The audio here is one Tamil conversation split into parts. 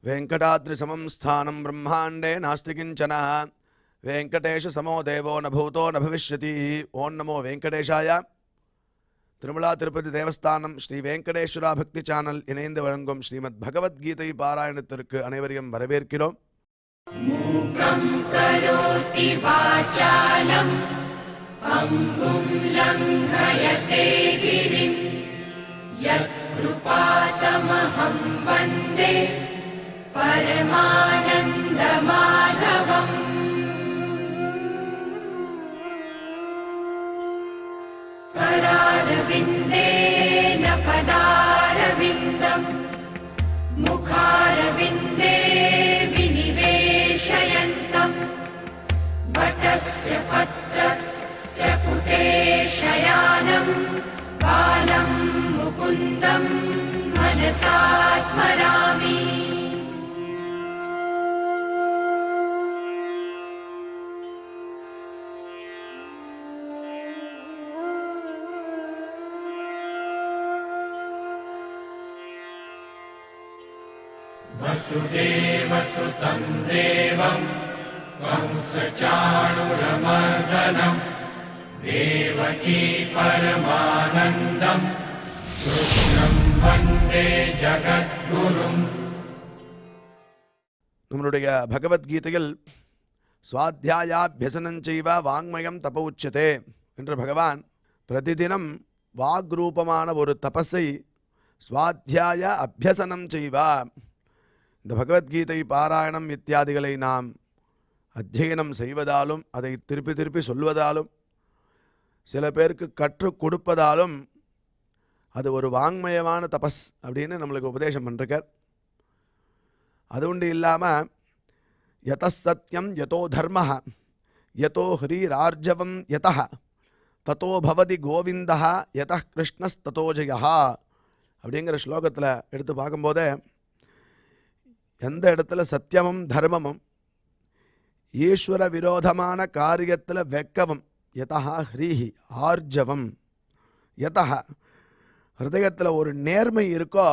वेंकटाद्रिसमं स्थानं ब्रह्मांडे नास्ति किंचन वेंकटेश समो देवो न भूतो न भविष्यति। ओं नमो वेंकटेशाय। திருமலா திருப்பதி தேவஸ்தானம் ஸ்ரீ வெங்கடேஸ்வரா பக்தி சேனல் இணைந்து வழங்கும் ஸ்ரீமத் பகவத்கீதை பாராயணத்திற்கு அனைவரையும் வரவேற்கிறோம். மூகம் கரோதி வாசாலம் அங்கும் லங்கயதே கிரிம் யத்கிருபாதமஹம் வந்தே பரமானந்த மாதவம். करारविन्देन पदारविन्दम् मुखारविन्दे विनिवेशयन्तम् वटस्य पत्रस्य पुटे शयानम् बालं मुकुन्दम् मनसा स्मरामि. वसुदेवसुतं देवं कंसचाणूरमर्दनं देवकी परमानन्दं कृष्णं वन्दे जगद्गुरुम्. நம்மளுடைய பகவத்கீதையில் ஸ்வாத்தியாயாபியசனஞ்சைவ வாங்மயம் தப உச்சதே என்று பகவான் பிரதிதினம் வாக்ரூபமான ஒரு தபஸை ஸ்வாத்தியாய அபியசனம் செய்வா. இந்த பகவத்கீதை பாராயணம் இத்தியாதிகளை நாம் அத்தியனம் செய்வதாலும் அதை திருப்பி திருப்பி சொல்வதாலும் சில பேருக்கு கற்றுக் கொடுப்பதாலும் அது ஒரு வாங்மயமான தபஸ் அப்படின்னு நம்மளுக்கு உபதேசம் பண்ணிருக்கார். அது உண்டு இல்லாமல் யத சத்யம் யதோ தர்ம யதோ ஹ்ரீரார்ஜவம் யத ததோ பவதி கோவிந்தா யத கிருஷ்ணஸ்ததோ ஜெயா அப்படிங்கிற ஸ்லோகத்தில் எடுத்து பார்க்கும்போதே எந்த இடத்துல சத்தியமும் தர்மமும் ஈஸ்வர விரோதமான காரியத்தில் வெக்கவும் யதா ஹ்ரீஹி ஆர்ஜவம் யதா ஹிருதயத்தில் ஒரு நேர்மை இருக்கோ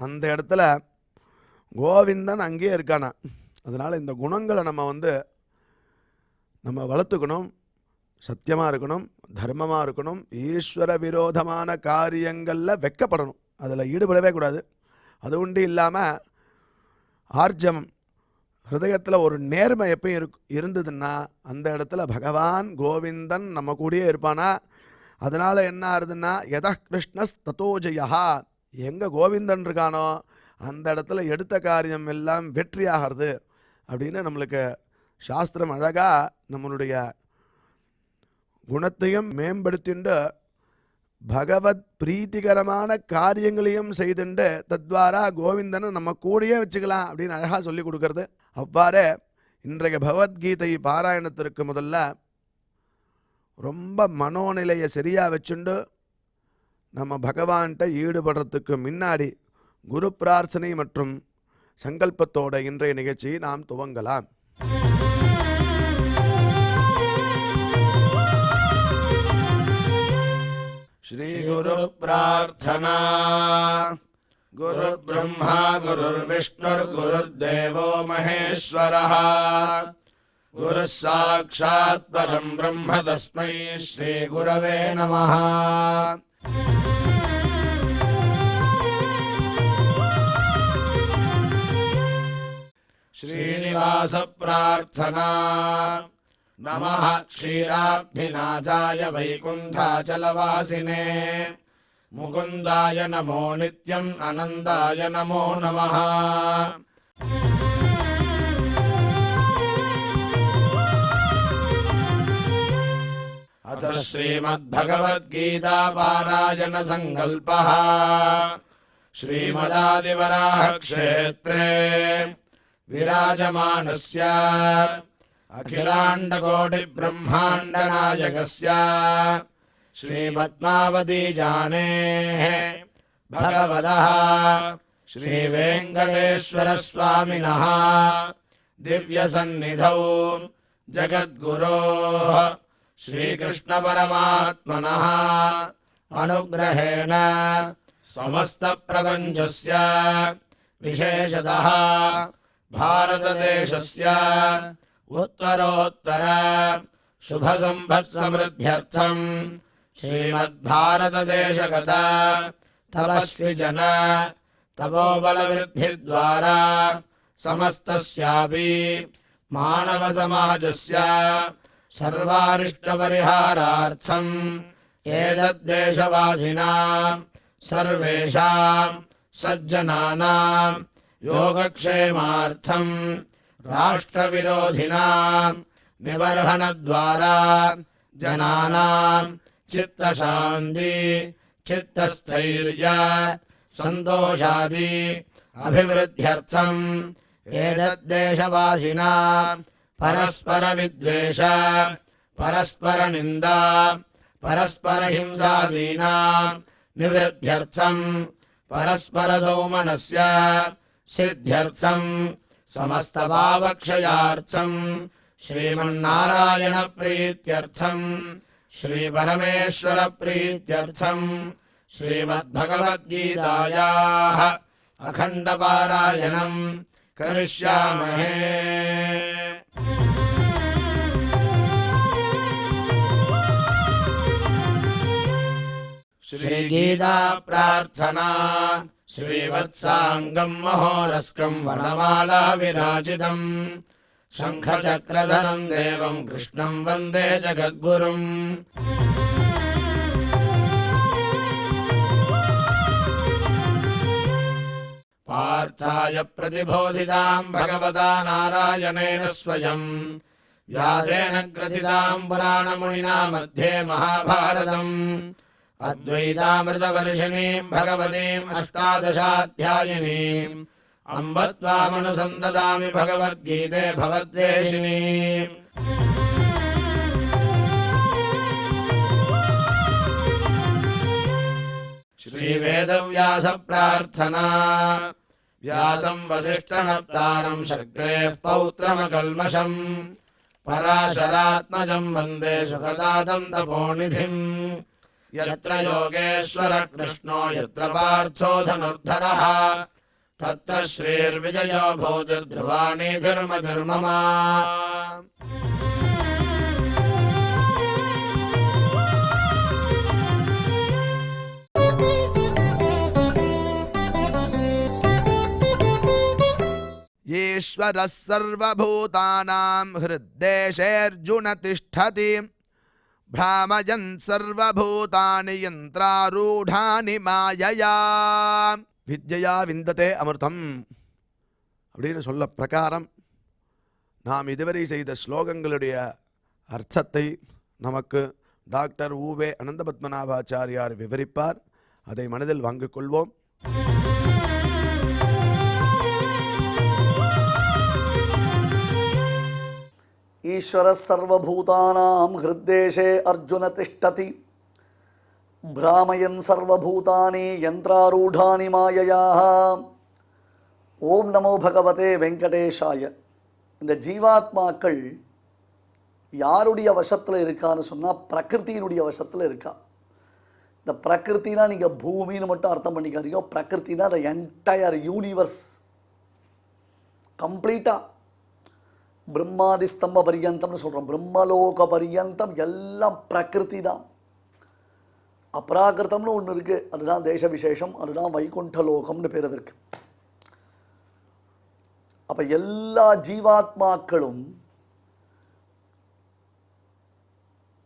அந்த இடத்துல கோவிந்தன் அங்கேயே இருக்கானா. அதனால் இந்த குணங்களை நம்ம வளர்த்துக்கணும். சத்தியமாக இருக்கணும், தர்மமாக இருக்கணும், ஈஸ்வர விரோதமான காரியங்களில் வெக்கப்படணும், அதில் ஈடுபடவே கூடாது. அது உண்டு இல்லாமல் ஆர்ஜவம் ஹிருதயத்தில் ஒரு நேர்மை எப்பயும் இருந்ததுன்னா அந்த இடத்துல பகவான் கோவிந்தன் நம்ம கூடயே இருப்பானா. அதனால் என்ன ஆகுதுன்னா யத கிருஷ்ணஸ் ததோ ஜெயா, எங்கே கோவிந்தன் இருக்கானோ அந்த இடத்துல எடுத்த காரியம் எல்லாம் வெற்றியாகிறது அப்படின்னு நம்மளுக்கு சாஸ்திரம் அழகாக நம்மளுடைய குணத்தையும் மேம்படுத்திண்டு பகவத் பிரீத்திகரமான காரியங்களையும் செய்துண்டு தத்வாரா கோவிந்தனை நம்ம கூடயே வச்சுக்கலாம் அப்படின்னு அழகாக சொல்லி கொடுக்கறது. அவ்வாறே இன்றைய பகவத்கீதை பாராயணத்திற்கு முதல்ல ரொம்ப மனோநிலையை சரியாக வச்சுண்டு நம்ம பகவான்கிட்ட ஈடுபடுறதுக்கு முன்னாடி குரு பிரார்த்தனை மற்றும் சங்கல்பத்தோட இன்றைய நிகழ்ச்சியை நாம் துவங்கலாம். श्री गुरु प्रार्थना. गुरुर्ब्रह्मा गुरुर्विष्णुर्गुरुर्देवो महेश्वरः गुरुः साक्षात् परं ब्रह्म तस्मै श्री गुरवे नमः. श्रीनिवास प्रार्थना. नमः क्षीराब्धिनाथाय वैकुण्ठाचलवासिने मुकुन्दाय नमो नित्यम् आनन्दाय नमो नमः. अथ श्रीमद्भगवद्गीता पारायण संकल्पः. श्रीमदादिवराह क्षेत्रे विराजमानस्य अखिलाण्डकोटि ब्रह्माण्डनायकस्य श्रीपद्मावती जानेः भगवतः श्रीवेङ्कटेश्वर स्वामिनः दिव्यसन्निधौ जगद्गुरोः श्रीकृष्णपरमात्मनः अनुग्रहेण समस्तप्रपञ्चस्य विशेषतः भारतदेशस्य उत्तरोत्तर शुभसम्पत्समृद्ध्यर्थम् श्रीमद्भारतदेशगत तपस्विजन तपोबलवृद्धिद्वारा समस्तस्यापि मानवसमाजस्य सर्वारिष्टपरिहारार्थम् एतद्देशवासिनां सर्वेषां सज्जनानां योगक्षेमार्थं राष्ट्रविरोधिनां निबर्हणद्वारा जनानां चित्तशान्ति चित्तस्थैर्य सन्तोषादि अभिवृद्ध्यर्थम् एतद्देशवासिनां परस्परविद्वेष परस्परनिन्दा परस्परहिंसादीनां निवृद्ध्यर्थम् परस्परसौमनस्य सिद्ध्यर्थम् समस्तभावक्षयार्थम् श्रीमन्नारायणप्रीत्यर्थम् श्रीपरमेश्वरप्रीत्यर्थम् श्रीमद्भगवद्गीतायाः अखण्डपारायणम् करिष्यामहे। श्रीगीता प्रार्थना श्रीवत्साङ्गं महोरस्कं वनमाला विराजितम् शङ्खचक्रधरं देवं कृष्णं वन्दे जगद्गुरुम्। पार्थाय प्रतिबोधितां भगवता नारायणेन स्वयं व्यासेन ग्रथितां पुराणमुनिना मध्ये महाभारतम् अद्वैतामृतवर्षिणीं भगवतीम् अष्टादशाध्यायिनीम् अम्ब त्वामनुसन्ददामि भगवद्गीते भवद्वेषिणीम्। श्रीवेदव्यास प्रार्थना व्यासं वसिष्ठनप्तारं शक्तेः पौत्रमकल्मषम् पराशरात्मजं वन्दे सुखदातं तपोनिधिम्। यत्र योगेश्वर कृष्णो यत्र पार्थो धनुर्धरः तत्र श्रीर्विजयो भूतिर्ध्रुवाणि धर्मधर्मः। ईश्वरः सर्वभूतानां हृद्देशेऽर्जुन तिष्ठति भ्रामयन् सर्वभूतानि यन्त्रारूढानि मायया வித்யா விந்ததே அமிர்தம் அப்படின்னு சொல்ல பிரகாரம் நாம் இதுவரை செய்த ஸ்லோகங்களுடைய அர்த்தத்தை நமக்கு டாக்டர் ஊவே அனந்த பத்மநாபாச்சாரியார் விவரிப்பார். அதை மனதில் வாங்கிக் கொள்வோம். ईश्वरः सर्वभूतानां हृद्देशे अर्जुन तिष्ठति भ्रामयन् सर्वभूतानि यन्त्रारूढानि मायया. ஓம் நமோ பகவதே வெங்கடேஷாய. இந்த ஜீவாத்மாக்கள் யாருடைய வசத்தில் இருக்கான்னு சொன்னால் பிரகிருத்தியினுடைய வசத்தில் இருக்கா. இந்த பிரகிருத்தினா நீங்கள் பூமின்னு மட்டும் அர்த்தம் பண்ணிக்காதீங்க. பிரகிருத்தினா த என்டையர் யூனிவர்ஸ் கம்ப்ளீட்டாக பிரம்மாதி ஸ்தம்ப பரியந்தம்னு சொல்கிறோம். பிரம்மலோக பரியந்தம் எல்லாம் பிரகிருதி தான். அப்ராகிருத்தம்னு ஒன்று இருக்குது, அதுதான் தேச விசேஷம், அதுதான் வைகுண்ட லோகம்னு பேர் அதற்கு. அப்போ எல்லா ஜீவாத்மாக்களும்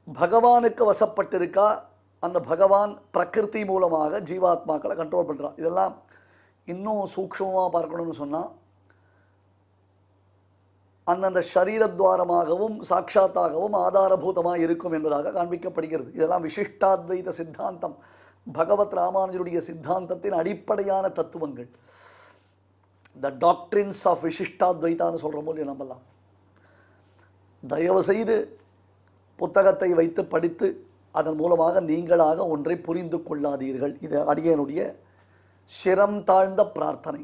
பகவானுக்கு வசப்பட்டிருக்கா. அந்த பகவான் பிரகிருதி மூலமாக ஜீவாத்மாக்களை கண்ட்ரோல் பண்ணுறான். இதெல்லாம் இன்னும் சூக்ஷ்மமாக பார்க்கணும்னு சொன்னால் அந்தந்த சரீரத்வாரமாகவும் சாட்சாத்தாகவும் ஆதாரபூதமாக இருக்கும் என்பதாக காண்பிக்கப்படுகிறது. இதெல்லாம் விசிஷ்டாத்வைத சித்தாந்தம், பகவத் ராமானுஜருடைய சித்தாந்தத்தின் அடிப்படையான தத்துவங்கள். த டாக்ட்ரின்ஸ் ஆஃப் விசிஷ்டாத்வைதான்னு சொல்கிற போது நம்பலாம். தயவுசெய்து புத்தகத்தை வைத்து படித்து அதன் மூலமாக நீங்களாக ஒன்றை புரிந்து கொள்ளாதீர்கள். இது அடியனுடைய சிரம் தாழ்ந்த பிரார்த்தனை.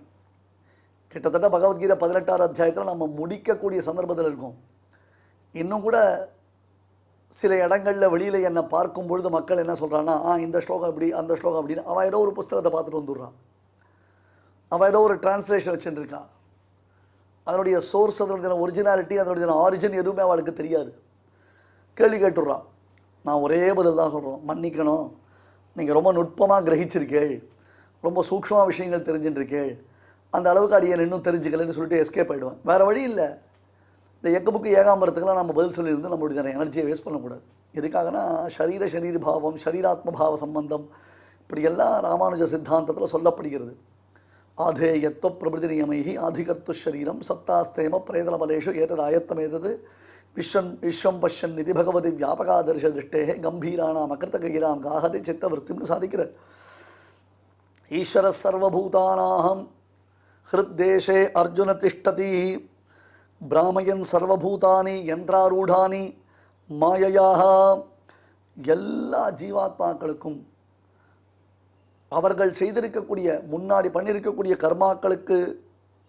கிட்டத்தட்ட பகவத்கீதை 18ஆம் அத்தியாயத்தில் நம்ம முடிக்கக்கூடிய சந்தர்ப்பத்தில் இருக்கோம். இன்னும் கூட சில இடங்களில் வெளியில் என்னை பார்க்கும் பொழுது மக்கள் என்ன சொல்கிறான்னா, இந்த ஸ்லோகம் இப்படி அந்த ஸ்லோகம் அப்படின்னு அவன் ஏதோ ஒரு புஸ்தகத்தை பார்த்துட்டு வந்துடுறான். அவள் ஏதோ ஒரு டிரான்ஸ்லேஷன் வச்சுருக்கா. அதனுடைய சோர்ஸ், அதனுடைய ஒரிஜினாலிட்டி, அதனுடைய ஆரிஜின் எதுவுமே அவளுக்கு தெரியாது. கேள்வி கேட்டுடுறான். நான் ஒரே பதில் தான் சொல்கிறோம், மன்னிக்கணும், நீங்கள் ரொம்ப நுட்பமாக கிரகிச்சிருக்கேள், ரொம்ப சூக்ஷ்ம விஷயங்கள் தெரிஞ்சுட்டுருக்கேள், அந்த அளவுக்கு அடியேன் இன்னும் தெரிஞ்சுக்கலன்னு சொல்லிட்டு எஸ்கேப் ஆகிடுவேன். வேறு வழி இல்லை. இந்த எக்கப்புக்கு ஏகாம்பரத்துக்கெல்லாம் நம்ம பதில் சொல்லியிருந்து நம்மளுடைய எனர்ஜியை வேஸ்ட் பண்ணக்கூடாது. எதுக்காகனா சரீர பாவம், சரீராத்ம பாவ சம்பந்தம், இப்படி எல்லாம் ராமானுஜ சித்தாந்தத்தில் சொல்லப்படுகிறது. ஆதேயத்துவ பிரபுதி நியமைகி ஆதிகர்த்து ஷரீரம் சத்தாஸ்தேம பிரேதலபலேஷு ஏதராயத்தமேதது விஸ்வம் பஷ்யன் நிதி பகவதி வியாபகாதர்ஷ திருஷ்டே கம்பீரானாம் அகிருத்தகீராம் காஹதி சித்தவருத்தின்னு சாதிக்கிறார். ஈஸ்வர சர்வபூதானாம் ஹிருத்தேஷே அர்ஜுன திஷ்டதி பிராமயன் சர்வபூதானி யந்திராரூடானி மாயையாக. எல்லா ஜீவாத்மாக்களுக்கும் அவர்கள் செய்திருக்கக்கூடிய, முன்னாடி பண்ணியிருக்கக்கூடிய கர்மாக்களுக்கு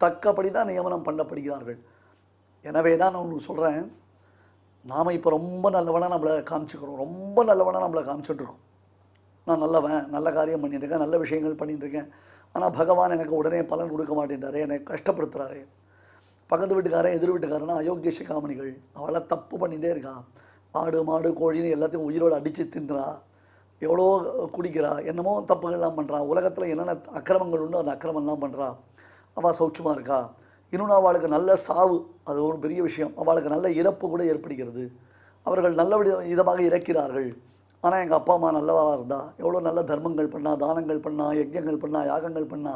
தக்கபடி தான் நியமனம் பண்ணப்படுகிறார்கள். எனவே தான் நான் ஒன்று சொல்கிறேன், நாம் இப்போ ரொம்ப நல்லவனாக நம்மளை காமிச்சிக்கிறோம், ரொம்ப நல்லவனாக நம்மளை காமிச்சிட்ருக்கோம். நான் நல்லவன், நல்ல காரியம் பண்ணிட்டுருக்கேன், நல்ல விஷயங்கள் பண்ணிட்டுருக்கேன், ஆனால் பகவான் எனக்கு உடனே பலன் கொடுக்க மாட்டேன்றாரு, என்னை கஷ்டப்படுத்துகிறாரு. பக்கத்து வீட்டுக்காரன் எதிர் வீட்டுக்காரனா அயோக்கிய சிகாமணிகள், அவளை தப்பு பண்ணிகிட்டே இருக்கான். ஆடு மாடு கோழின்னு எல்லாத்தையும் உயிரோடு அடித்து தின்றா, எவ்வளோ குடிக்கிறா, என்னமோ தப்புகள்லாம் பண்ணுறா, உலகத்தில் என்னென்ன அக்கிரமங்கள் உண்டோ அந்த அக்கிரமம்லாம் பண்ணுறா. அவள் சௌக்கியமாக இருக்கா. இன்னொன்று அவளுக்கு நல்ல சாவு, அது ஒரு பெரிய விஷயம். அவளுக்கு நல்ல இறப்பு கூட ஏற்படுகிறது. அவர்கள் நல்ல விதமாக இறக்கிறார்கள். ஆனால் எங்கள் அப்பா அம்மா நல்லவராக இருந்தா, எவ்வளோ நல்ல தர்மங்கள் பண்ணா, தானங்கள் பண்ணா, யஜ்யங்கள் பண்ணா, யாகங்கள் பண்ணா,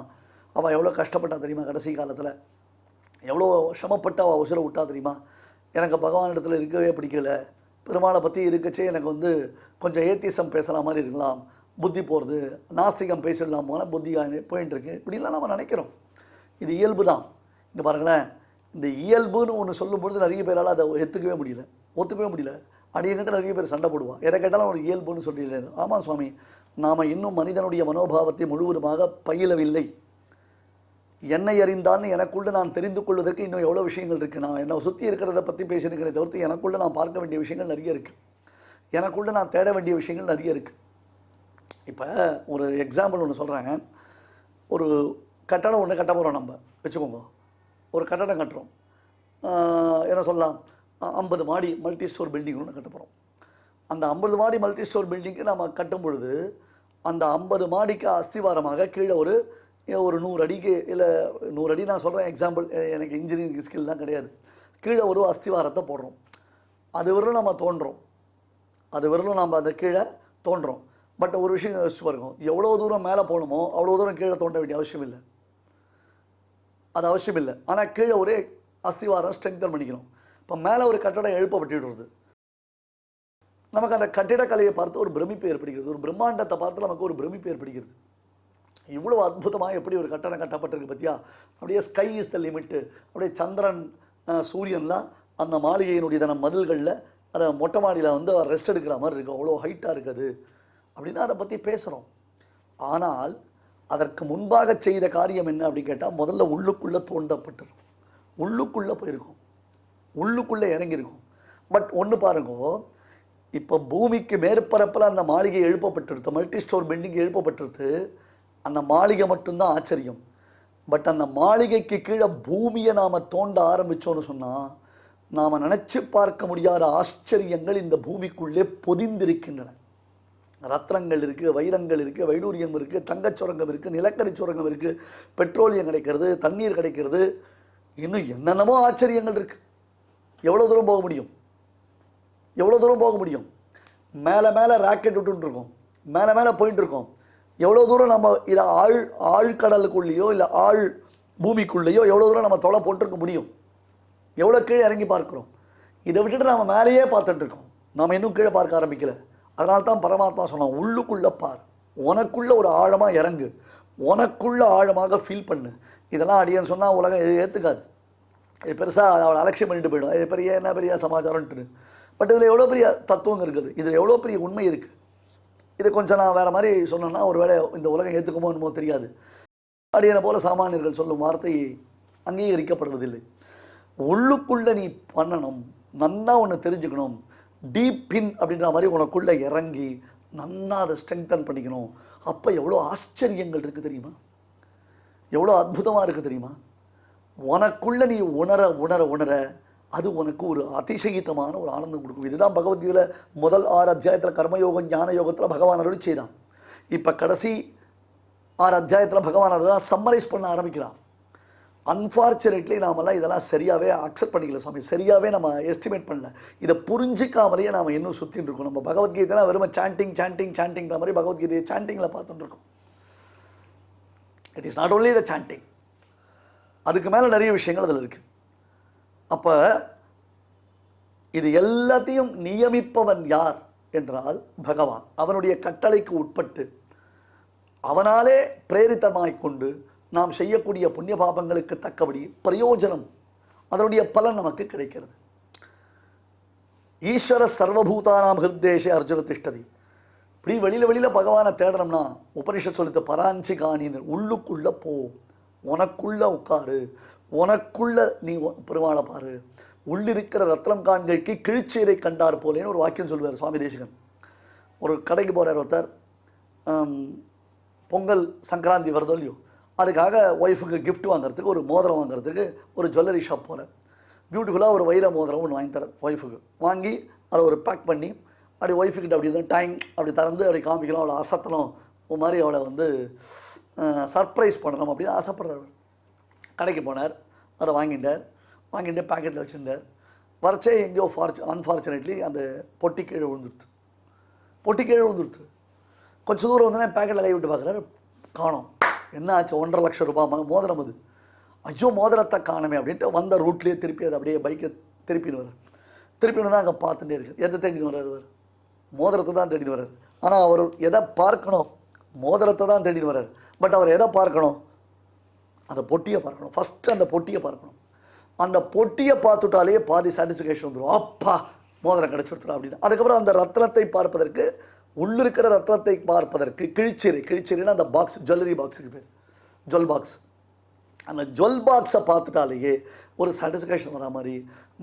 அவள் எவ்வளோ கஷ்டப்பட்டா தெரியுமா? கடைசி காலத்தில் எவ்வளோ சிரமப்பட்டு அவள் உசுரை விட்டா தெரியுமா? எனக்கு பகவானிடத்தில் இருக்கவே பிடிக்கல, பெருமாளை பற்றி இருக்கச்சே எனக்கு கொஞ்சம் ஏத்திசம் பேசுகிற மாதிரி இருக்கலாம், புத்தி போகிறது, நாஸ்திகம் பேசிடலாம் போனால் புத்தி போயின்னு இருக்கு, இப்படிலாம் நம்ம நினைக்கிறோம். இது இயல்பு தான். இங்கே பாருங்களேன், இந்த இயல்புன்னு ஒன்று சொல்லும்பொழுது நிறைய பேரால் அதை ஒத்துக்கவே முடியல. அடியங்கிட்ட நிறைய பேர் சண்டை போடுவான், எதை கேட்டாலும் ஒரு இயல்புன்னு சொல்லிடுறேன். ஆமாம் சுவாமி, நாம் இன்னும் மனிதனுடைய மனோபாவத்தை முழுவதுமாக பயிலவில்லை. என்னை அறிந்தான்னு எனக்குள்ளே நான் தெரிந்து கொள்வதற்கு இன்னும் எவ்வளோ விஷயங்கள் இருக்குது. நான் என்னை சுற்றி இருக்கிறத பற்றி பேசியிருக்கிறத தவிர்த்து எனக்குள்ளே நான் பார்க்க வேண்டிய விஷயங்கள் நிறைய இருக்குது. எனக்குள்ளே நான் தேட வேண்டிய விஷயங்கள் நிறைய இருக்குது. இப்போ ஒரு எக்ஸாம்பிள் ஒன்று சொல்கிறாங்க. ஒரு கட்டடம் ஒன்று கட்ட போகிறோம், நம்ம வச்சுக்கோங்க. ஒரு கட்டடம் கட்டுறோம், என்ன சொல்லலாம், 50 மாடி மல்டி ஸ்டோர் பில்டிங் ஒன்று கட்ட போகிறோம். அந்த 50 மாடி மல்டி ஸ்டோர் பில்டிங்க்கு நம்ம கட்டும் பொழுது அந்த 50 மாடிக்கு அஸ்திவாரமாக கீழே ஒரு 100 அடிக்கு, இல்லை 100 அடி நான் சொல்கிறேன் எக்ஸாம்பிள், எனக்கு இன்ஜினியரிங் ஸ்கில்லாம் கிடையாது. கீழே ஒரு அஸ்திவாரத்தை போடுறோம், அது வரலும் நம்ம தோன்றோம், அந்த கீழே தோன்றோம். பட் ஒரு விஷயம் யோசிச்சு பாருங்க, எவ்வளோ தூரம் மேலே போகணுமோ அவ்வளோ தூரம் கீழே தோண்ட வேண்டிய அவசியம் இல்லை, அது அவசியம் இல்லை. ஆனால் கீழே ஒரே அஸ்திவாரம் ஸ்ட்ரெங்தன் பண்ணிக்கணும். இப்போ மேலே ஒரு கட்டடம் எழுப்பப்பட்டுடுறது, நமக்கு அந்த கட்டிடக்கலையை பார்த்து ஒரு பிரமிப்பு ஏற்படுகிறது, ஒரு பிரம்மாண்டத்தை பார்த்து நமக்கு ஒரு பிரமிப்பு ஏற்படுகிறது. இவ்வளோ அற்புதமாக எப்படி ஒரு கட்டடம் கட்டப்பட்டிருக்கு பற்றியா? அப்படியே ஸ்கை இஸ் த லிமிட்டு, அப்படியே சந்திரன் சூரியன்லாம் அந்த மாளிகையினுடைய மதில்களில் அதை மொட்டை மாடியில் ரெஸ்ட் எடுக்கிற மாதிரி இருக்குது, அவ்வளோ ஹைட்டாக இருக்குது அப்படின்னா அதை பற்றி பேசுகிறோம். ஆனால் அதற்கு முன்பாக செய்த காரியம் என்ன அப்படின்னு கேட்டால், முதல்ல உள்ளுக்குள்ளே தோண்டப்பட்டிருக்கும், உள்ளுக்குள்ளே போயிருக்கும், உள்ளுக்குள்ளே இறங்கியிருக்கும். பட் ஒன்று பாருங்கோ, இப்போ பூமிக்கு மேற்பரப்பில் அந்த மாளிகை எழுப்பப்பட்டிருது, மல்டி ஸ்டோர் பில்டிங் எழுப்பப்பட்டிருது. அந்த மாளிகை மட்டும்தான் ஆச்சரியம். பட் அந்த மாளிகைக்கு கீழே பூமியை நாம் தோண்ட ஆரம்பித்தோன்னு சொன்னால் நாம் நினச்சி பார்க்க முடியாத ஆச்சரியங்கள் இந்த பூமிக்குள்ளே பொதிந்திருக்கின்றன. ரத்னங்கள் இருக்குது, வைரங்கள் இருக்குது, வைடூரியம் இருக்குது, தங்கச்சுரங்கம் இருக்குது, நிலக்கரி சுரங்கம் இருக்குது, பெட்ரோலியம் கிடைக்கிறது, தண்ணீர் கிடைக்கிறது, இன்னும் என்னென்னமோ ஆச்சரியங்கள் இருக்குது. எவ்வளோ தூரம் போக முடியும்? மேலே ராக்கெட் விட்டுருக்கோம், மேலே போயிட்டுருக்கோம். எவ்வளோ தூரம் நம்ம இதை ஆழ்கடலுக்குள்ளேயோ இல்லை ஆழ் பூமிக்குள்ளேயோ எவ்வளோ தூரம் நம்ம தொலை போட்டிருக்க முடியும்? எவ்வளோ கீழே இறங்கி பார்க்குறோம்? இதை விட்டுட்டு நம்ம மேலேயே பார்த்துட்ருக்கோம், நம்ம இன்னும் கீழே பார்க்க ஆரம்பிக்கல. அதனால தான் பரமாத்மா சொன்னான், உள்ளுக்குள்ளே பார், உனக்குள்ளே ஒரு ஆழமாக இறங்கு, உனக்குள்ளே ஆழமாக ஃபீல் பண்ணு. இதெல்லாம் அடியன்னு சொன்னால் உலகம் ஏற்றுக்காது, இது பெருசாக அவளை அலட்சியம் பண்ணிட்டு போயிடும், இது பெரிய சமாச்சாரம்ட்டு. பட் இதில் எவ்வளோ பெரிய தத்துவம் இருக்குது, இதில் எவ்வளோ பெரிய உண்மை இருக்குது. இது கொஞ்சம் நான் வேறு மாதிரி சொன்னேன்னா ஒரு வேளை இந்த உலகம் ஏற்றுக்குமோ என்னமோ தெரியாது. அடியனை போல சாமானியர்கள் சொல்லும் வார்த்தை அங்கீகரிக்கப்படுவதில்லை. உள்ளுக்குள்ளே நீ பண்ணணும், நன்னா ஒன்று தெரிஞ்சுக்கணும், டீப் பின் அப்படின்ற மாதிரி உனக்குள்ளே இறங்கி நன்னா அதை ஸ்ட்ரெங்தன் பண்ணிக்கணும். அப்போ எவ்வளோ ஆச்சரியங்கள் இருக்குது தெரியுமா? எவ்வளோ அற்புதமாக இருக்குது தெரியுமா? உனக்குள்ள நீ உணர உணர உணர அது உனக்கு ஒரு அதிசயித்தமான ஒரு ஆனந்தம் கொடுக்கும். இதுதான் பகவத்கீதையில் முதல் 6 அத்தியாயத்தில் கர்மயோகம் ஞான யோகத்தில் பகவான் அருளி செய்தான். இப்போ கடைசி 6 அத்தியாயத்தில் பகவான் அதெல்லாம் சம்மரைஸ் பண்ண ஆரம்பிக்கிறான். அன்ஃபார்ச்சுனேட்லி நாமெல்லாம் இதெல்லாம் சரியாகவே அக்செப்ட் பண்ணிக்கல சுவாமி, சரியாகவே நம்ம எஸ்டிமேட் பண்ணல. இதை புரிஞ்சிக்காமலேயே நாம் இன்னும் சுற்றின்னு இருக்கோம். நம்ம பகவத்கீதைலாம் வெறும் சாண்டிங்கிற மாதிரி பகவத்கீதையை சாண்டிங்கில் பார்த்துட்டு இருக்கோம். It is not only the sanding, அதுக்கு மேலே நிறைய விஷயங்கள் அதில் இருக்குது. அப்போ இது எல்லாத்தையும் நியமிப்பவன் யார் என்றால் பகவான். அவனுடைய கட்டளைக்கு உட்பட்டு அவனாலே பிரேரித்தமாய்க் கொண்டு நாம் செய்யக்கூடிய புண்ணிய பாபங்களுக்கு தக்கபடி பிரயோஜனம், அதனுடைய பலன் நமக்கு கிடைக்கிறது. ஈஸ்வர சர்வபூதானாம் ஹிருத்தேஷே அர்ஜுன திஷ்டதி. இப்படி வெளியில் பகவானை தேடணும்னா உபனிஷத் சொல்லித்த பராஞ்சி காணின்னு உள்ளுக்குள்ளே போ, உனக்குள்ள உட்காரு, உனக்குள்ள நீ பெருமாளை பாரு. உள்ளிருக்கிற ரத்னம் காண்கைக்கு கிழிச்சீரை கண்டார் போலேன்னு ஒரு வாக்கியம் சொல்லுவார் சுவாமி தேசிகன். ஒரு கடைக்கு போகிறார் ஒருத்தர், பொங்கல் சங்கராந்தி வருதோ இல்லையோ, அதுக்காக ஒய்ஃபுக்கு கிஃப்ட் வாங்குறதுக்கு, ஒரு மோதிரம் வாங்குறதுக்கு ஒரு ஜுவல்லரி ஷாப் போகிறார். பியூட்டிஃபுல்லாக ஒரு வைர மோதிரம் ஒன்று வாங்கி தரார் ஒய்ஃபுக்கு. வாங்கி அதை ஒரு பேக் பண்ணி அப்படி ஒய்ஃபுக்கிட்ட அப்படி தான் டைம் அப்படி திறந்து அப்படி காமிக்கலாம், அவளை அசத்தணும், ஒரு மாதிரி அவளை வந்து சர்ப்ரைஸ் பண்ணணும் அப்படின்னு ஆசைப்படுறார். கடைக்கு போனார், அதை வாங்கிட்டு பேக்கெட்டில் வச்சுட்டார். வரச்சே எங்கேயோ அன்ஃபார்ச்சுனேட்லி அந்த பொட்டி கீழே விழுந்துருத்து. கொஞ்சம் தூரம் வந்தோடனே பேக்கெட்டில் கை விட்டு பார்க்குறாரு, காணோம். என்ன ஆச்சு? 1.5 லட்சம் ரூபாய் மோதிரம் அது. ஐயோ மோதிரத்தை காணமே அப்படின்ட்டு வந்த ரூட்லேயே திருப்பி அதை அப்படியே பைக்கை திருப்பின்னு தான் அங்கே பார்த்துட்டே இருக்கு. எதை தேடின்னு வர்றாரு? மோதிரத்தை தான் தேடின்னு வர்றாரு. ஆனால் அவர் எதை பார்க்கணும்? மோதிரத்தை தான் தேடின்னு வர்றாரு. பட் அவர் எதை பார்க்கணும்? அந்த பொட்டியை பார்க்கணும். ஃபஸ்ட்டு அந்த பொட்டியை பார்க்கணும். அந்த பொட்டியை பார்த்துட்டாலே பாதி சாட்டிஸ்ஃபிகேஷன் வந்துடும். அப்பா மோதிரம் கிடச்சிருத்துடும் அப்படின்னு. அதுக்கப்புறம் அந்த ரத்னத்தை பார்ப்பதற்கு, உள்ளிருக்கிற ரத்னத்தை பார்ப்பதற்கு கிழிச்சீரைன்னா அந்த பாக்ஸ், ஜுவல்லரி பாக்ஸுக்கு பேர் ஜுவல் பாக்ஸ். அந்த ஜுவல் பாக்ஸை பார்த்துட்டாலேயே ஒரு சாட்டிஸ்ஃபேக்ஷன் வரா மாதிரி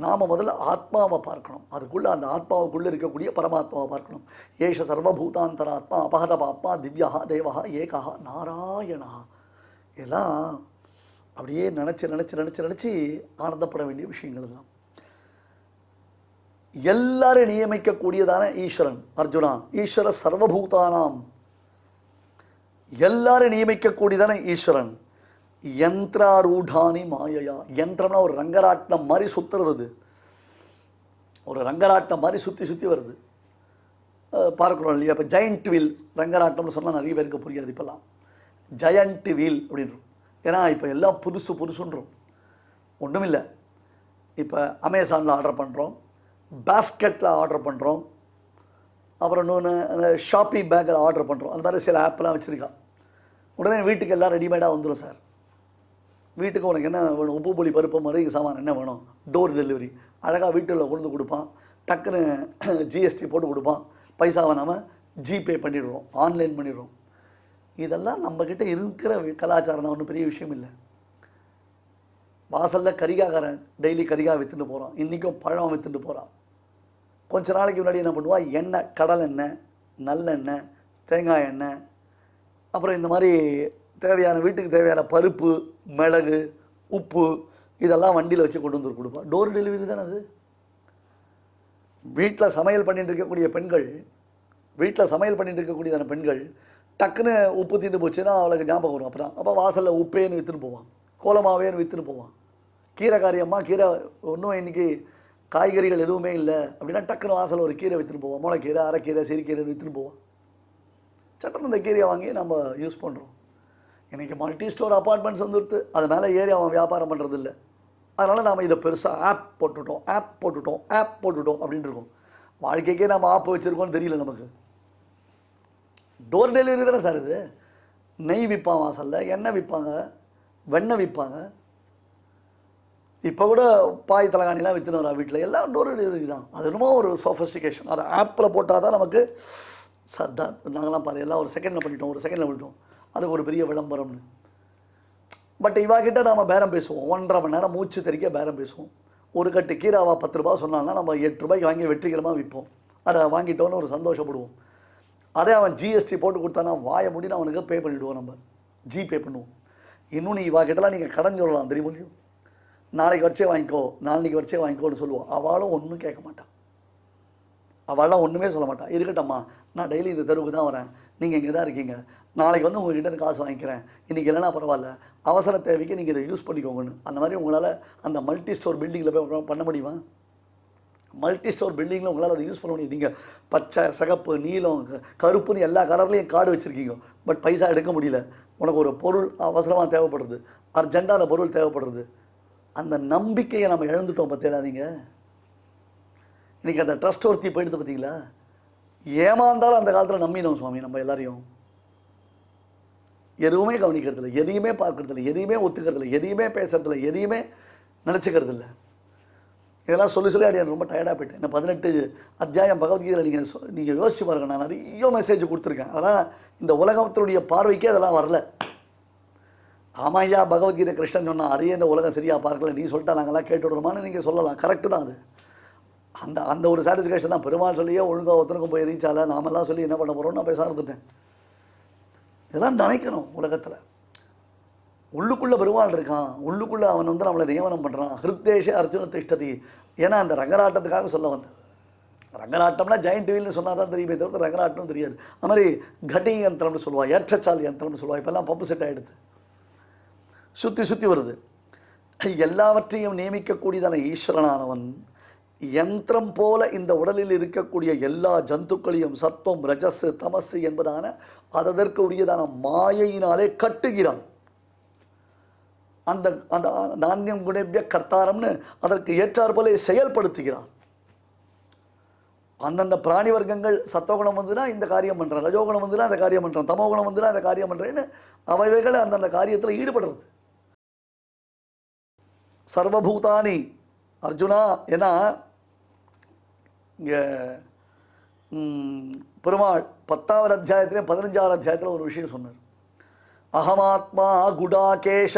நாம் முதல்ல ஆத்மாவை பார்க்கணும். அதுக்குள்ளே அந்த ஆத்மாவுக்குள்ளே இருக்கக்கூடிய பரமாத்மாவை பார்க்கணும். ஏஷ சர்வபூதாந்தராத்மா அபஹத பாப்மா திவ்யா தேவா ஏகா நாராயணா. எல்லாம் அப்படியே நினச்சி ஆனந்தப்பட வேண்டிய விஷயங்கள் தான். எல்லாரும் நியமிக்கக்கூடியதான ஈஸ்வரன் அர்ஜுனா. ஈஸ்வர சர்வபூதானாம், எல்லாரும் நியமிக்கக்கூடியதான ஈஸ்வரன். யந்திராரூடானி மாயையா. யந்திரம்னா ஒரு ரங்கராட்டம் மாதிரி சுற்றுறது, ஒரு ரங்கராட்டம் மாதிரி சுற்றி வருது, பார்க்குறோம் இல்லையா? இப்போ ஜெயண்ட் வீல் ரங்கராட்டம்னு சொன்னால் நிறைய பேருக்கு புரியாது. இப்போல்லாம் ஜெயண்ட் வீல் அப்படின்றோம். ஏன்னா இப்போ எல்லாம் புதுசுன்றோம். ஒன்றும் இல்லை, இப்போ அமேசானில் ஆர்டர் பண்ணுறோம், பாஸ்கெட்டில் ஆர்டர் பண்ணுறோம், அப்புறம் இன்னொன்று ஷாப்பி பேக்கில் ஆர்டர் பண்ணுறோம். அந்த மாதிரி சில ஆப்லாம் வச்சுருக்கா. உடனே வீட்டுக்கு எல்லாம் ரெடிமேடாக வந்துடும் சார். வீட்டுக்கு உனக்கு என்ன வேணும்? உப்பு புளி பருப்பு மளிகை சாமான் என்ன வேணும்? டோர் டெலிவரி அழகாக வீட்டில் கொண்டு கொடுப்பான். டக்குன்னு ஜிஎஸ்டி போட்டு கொடுப்பான். பைசாவை நாம் ஜிபே பண்ணிடுறோம், ஆன்லைன் பண்ணிடுறோம். இதெல்லாம் நம்மக்கிட்ட இருக்கிற கலாச்சாரம் தான், ஒன்றும் பெரிய விஷயம் இல்லை. வாசலில் கரிகாக்காரன் டெய்லி கரிகாய் விற்றுட்டு போகிறான், இன்றைக்கும் பழம் விற்றுட்டு போகிறான். கொஞ்ச நாளைக்கு முன்னாடி என்ன பண்ணுவான்? எண்ணெய், கடல் எண்ணெய், நல்லெண்ணெய், தேங்காய் எண்ணெய், அப்புறம் இந்த மாதிரி தேவையான வீட்டுக்கு தேவையான பருப்பு, மிளகு, உப்பு இதெல்லாம் வண்டியில் வச்சு கொண்டு வந்து கொடுப்பான். டோர் டெலிவரி தானே அது. வீட்டில் சமையல் பண்ணிட்டு இருக்கக்கூடிய பெண்கள் டக்குன்னு உப்பு தீர்ந்து போச்சுன்னா அவளுக்கு ஞாபகம் வரும். அப்போ வாசலில் உப்பேன்னு விற்றுன்னு போவான், கோலமாவேன்னு விற்றுன்னு போவான். கீரை காரியம்மா, கீரை ஒன்றும் இன்றைக்கி காய்கறிகள் எதுவுமே இல்லை அப்படின்னா டக்குன்னு வாசலில் ஒரு கீரை விற்றுன்னு போவான். முளைக்கீரை, அரைக்கீரை, சிறுக்கீரைன்னு விற்றுன்னு போவான். சட்டம் இந்த கீரையை வாங்கி நம்ம யூஸ் பண்ணுறோம். இன்றைக்கி மல்டி ஸ்டோர் அப்பார்ட்மெண்ட்ஸ் வந்துடுது, அது மேலே ஏறி அவன் வியாபாரம் பண்ணுறது இல்லை. அதனால் நாம் இதை பெருசாக ஆப் போட்டுட்டோம் அப்படின்னு இருக்கோம். வாழ்க்கைக்கே நம்ம ஆப் வச்சுருக்கோம்னு தெரியல நமக்கு. டோர் டெலிவரி தானே சார் இது. நெய் விற்பான் வாசலில், எண்ணெய் விற்பாங்க, வெண்ணெய் விற்பாங்க. இப்போ கூட பாய் தலகாணிலாம் விற்றுன்னு வரா வீட்டில், எல்லாம் டோர் டெலிவரி தான். அது என்னமோ ஒரு சோஃபிஸ்டிகேஷன். அதை ஆப்பில் போட்டால் தான் நமக்கு சத்தான். நாங்களாம் பாரு எல்லாம் ஒரு செகண்டில் பண்ணிட்டோம். அது ஒரு பெரிய விளம்பரம்னு. பட் இவாகிட்ட நாம் பேரம் பேசுவோம், 1.5 மணி நேரம் மூச்சு தெரிக்க பேரம் பேசுவோம். ஒரு கட்டு கீராவா 10 ரூபா சொன்னால்னா நம்ம 8 ரூபாய்க்கு வாங்கி வெற்றிகரமாக விற்போம். அதை வாங்கிட்டோன்னு ஒரு சந்தோஷப்படுவோம். அதே அவன் ஜிஎஸ்டி போட்டு கொடுத்தானா வாயை முடின்னு அவனுக்கு பே பண்ணிவிடுவோம், நம்ம ஜிபே பண்ணுவோம். இன்னும் நீ இவா கிட்டலாம் நீங்கள் கடன் சொல்லலாம் தெரியுமோ, நாளைக்கு வச்சே வாங்கிக்கோ, நாளைக்கு வச்சே வாங்கிக்கோன்னு சொல்லுவோம். அவளும் ஒன்றும் கேட்க மாட்டான், அவள்லாம் ஒன்றுமே சொல்ல மாட்டான். இருக்கட்டம்மா, நான் டெய்லி இந்த தெருவுக்கு தான் வரேன், நீங்கள் இங்கே தான் இருக்கீங்க, நாளைக்கு வந்து உங்கள்கிட்ட இருந்து காசு வாங்கிக்கிறேன், இன்றைக்கி இல்லைனா பரவாயில்ல, அவசர தேவைக்கு நீங்கள் இதை யூஸ் பண்ணிக்கோங்கன்னு. அந்த மாதிரி உங்களால் அந்த மல்டி ஸ்டோர் பில்டிங்கில் போய் பண்ண முடியுமா? மல்டி ஸ்டோர் பில்டிங்கில் உங்களால் அதை யூஸ் பண்ண முடியும். நீங்கள் பச்சை, சிகப்பு, நீலம், கருப்புன்னு எல்லா கலர்லேயும் கார்டு வச்சுருக்கீங்க, பட் பைசா எடுக்க முடியல. உனக்கு ஒரு பொருள் அவசரமாக தேவைப்படுறது, அர்ஜென்ட்டாக அந்த பொருள் தேவைப்படுறது. அந்த நம்பிக்கையை நம்ம இழந்துட்டோம் பார்த்தீங்களா? நீங்கள் இன்றைக்கி அந்த ட்ரஸ்ட் ஒருத்தி போயிடுது பார்த்தீங்களா? ஏமாந்தாலும் அந்த காலத்தில் நம்பினோம் சுவாமி நம்ம எல்லாரையும். எதுவுமே கவனிக்கிறதில்ல, எதையுமே பார்க்கறதில்ல, எதையுமே ஒத்துக்கிறதில்ல, எதையுமே பேசுறதில்ல, எதையுமே நினச்சிக்கிறதில்ல. இதெல்லாம் சொல்லி சொல்லி அடி ரொம்ப டயர்டாக போயிட்டேன். என்ன 18 அத்தியாயம் பகவத்கீதையில் நீங்கள் யோசிச்சு பாருங்க. நான் நிறைய மெசேஜ் கொடுத்துருக்கேன். அதெல்லாம் இந்த உலகத்தினுடைய பார்வைக்கே அதெல்லாம் வரல. ஆமாய்யா, பகவத்கீதை கிருஷ்ணன் சொன்னால் அதையே இந்த உலகம் சரியாக பார்க்கல, நீ சொல்லிட்டா நாங்கள்லாம் கேட்டு விடுறோமான்னு நீங்கள் சொல்லலாம். கரெக்டு தான் அது. அந்த ஒரு சாட்டிஸ்ஃபேக்ஷன் தான். பெருமாள் சொல்லியே ஒழுங்காக ஒருத்தனுக்கும் போய் ரீச் ஆகலை, நாமெல்லாம் சொல்லி என்ன பண்ண போகிறோம்னு நான் பேச இருந்துட்டேன். இதெல்லாம் நினைக்கணும். உலகத்தில் உள்ளுக்குள்ளே பெருமாள் இருக்கான், உள்ளுக்குள்ளே அவன் வந்து நம்மளை நியமனம் பண்ணுறான். ஹிருத்தேஷே அர்ஜுன திஷ்டதி. ஏன்னா அந்த ரங்கராட்டத்துக்காக சொல்ல வந்தேன். ரங்கராட்டம்னா ஜெயிண்ட் வீல்னு சொன்னால் தான் தெரியுமே தவிர்த்து ரங்கராட்டம்னு தெரியாது. அது மாதிரி கட்டி யந்திரம்னு சொல்லுவாள், ஏற்றச்சால் யந்திரம்னு சொல்லுவாள். இப்போல்லாம் பம்பு செட் ஆகிடுது, சுற்றி சுற்றி வருது. எல்லாவற்றையும் நியமிக்கக்கூடியதான ஈஸ்வரனானவன் யந்திரம் போல இந்த உடலில் இருக்கக்கூடிய எல்லா ஜந்துக்களையும் சத்துவம், ரஜஸ், தமசு என்பதான அதற்கு உரியதான மாயையினாலே கட்டுகிறான். அந்த அந்த நாண்யம் குணேபிய கர்த்தாரம்னு அதற்கு ஏற்றார் போல செயல்படுத்துகிறான். அந்தந்த பிராணி வர்க்கங்கள் சத்தோகுணம் வந்துன்னா இந்த காரியம் பண்ணுறான், ரஜோகுணம் வந்துன்னா அந்த காரியம் பண்ணுறான், தமோகுணம் வந்துன்னா அந்த காரியம் பண்ணுறேன்னு அவைகளை அந்தந்த காரியத்தில் ஈடுபடுறது. சர்வபூதானி அர்ஜுனா. ஏன்னா இங்கே பெருமாள் 10வது அத்தியாயத்திலே 15வது அத்தியாயத்தில் ஒரு விஷயம் சொன்னார். அகமாத்மா குடாகேஷ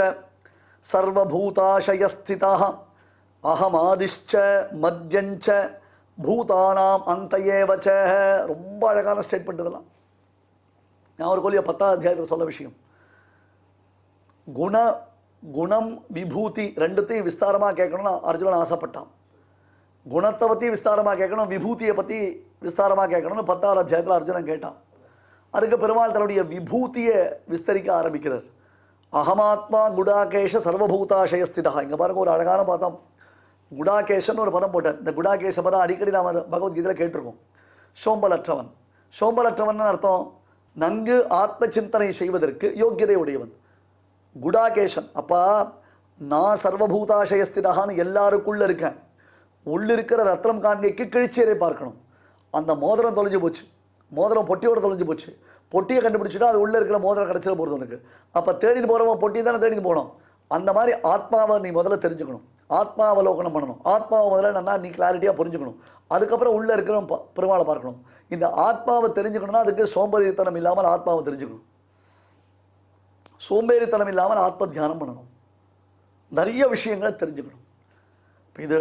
சர்வபூதாசயஸ்திதா அகமாதிஷ்ச மத்யஞ்ச பூதானாம் அந்தயேவச்ச. ரொம்ப அழகான ஸ்டேட்மெண்ட் இதெல்லாம். நான் ஒரு கோலிய 10வது அத்தியாயத்தில் சொல்ல விஷயம். குணம் விபூதி ரெண்டுத்தையும் விஸ்தாரமாக கேட்கணும்னு அர்ஜுனன் ஆசைப்பட்டான். குணத்தை பற்றி விஸ்தாரமாக கேட்கணும், விபூதியை பற்றி விஸ்தாரமாக கேட்கணும்னு 10வது அத்தியாயத்தில் அர்ஜுனன் கேட்டான். அதுக்கு பெருமாள் தன்னுடைய விபூதியை விஸ்தரிக்க ஆரம்பிக்கிறார். அகமாத்மா குடாகேஷ சர்வபூதாசயஸ்திதா. இங்கே பாருங்க, ஒரு அழகான பதம் குடாகேஷன் ஒரு பதம் போட்டார். இந்த குடாகேஷ பதம் அடிக்கடி நாம் பகவத்கீதையில் கேட்டிருக்கோம். சோம்பலற்றவன். சோம்பலற்றவன் அர்த்தம் நன்கு ஆத்ம சிந்தனை செய்வதற்கு யோக்கியதை உடையவன். குடாகேஷன். அப்பா நான் சர்வபூதாசயஸ்திதான்னு எல்லாருக்குள்ளே இருக்கேன். உள்ளிருக்கிற ரத்னம் காண்கைக்கு கிழிச்சியரை பார்க்கணும். அந்த மோதிரம் தொலைஞ்சு போச்சு, மோதிரம் பொட்டியோடு தொலைஞ்சு போச்சு. பொட்டியை கண்டுபிடிச்சிட்டா அது உள்ளே இருக்கிற மோதிரம் கிடச்சிட போகிறது உனக்கு. அப்போ தேடின்னு போகிறவன் பொட்டி தானே தேடின்னு போகணும். அந்த மாதிரி ஆத்மாவை நீ முதல்ல தெரிஞ்சுக்கணும், ஆத்மாவலோகனம் பண்ணணும். ஆத்மாவை முதல்ல நல்லா நீ கிளாரிட்டியாக புரிஞ்சுக்கணும். அதுக்கப்புறம் உள்ளே இருக்கிற பெருமாளை பார்க்கணும். இந்த ஆத்மாவை தெரிஞ்சுக்கணும்னா அதுக்கு சோம்பேறித்தனம் இல்லாமல் ஆத்மாவை தெரிஞ்சுக்கணும். சோம்பேறித்தனம் இல்லாமல் ஆத்ம தியானம் பண்ணணும். நிறைய விஷயங்களை தெரிஞ்சுக்கணும். இது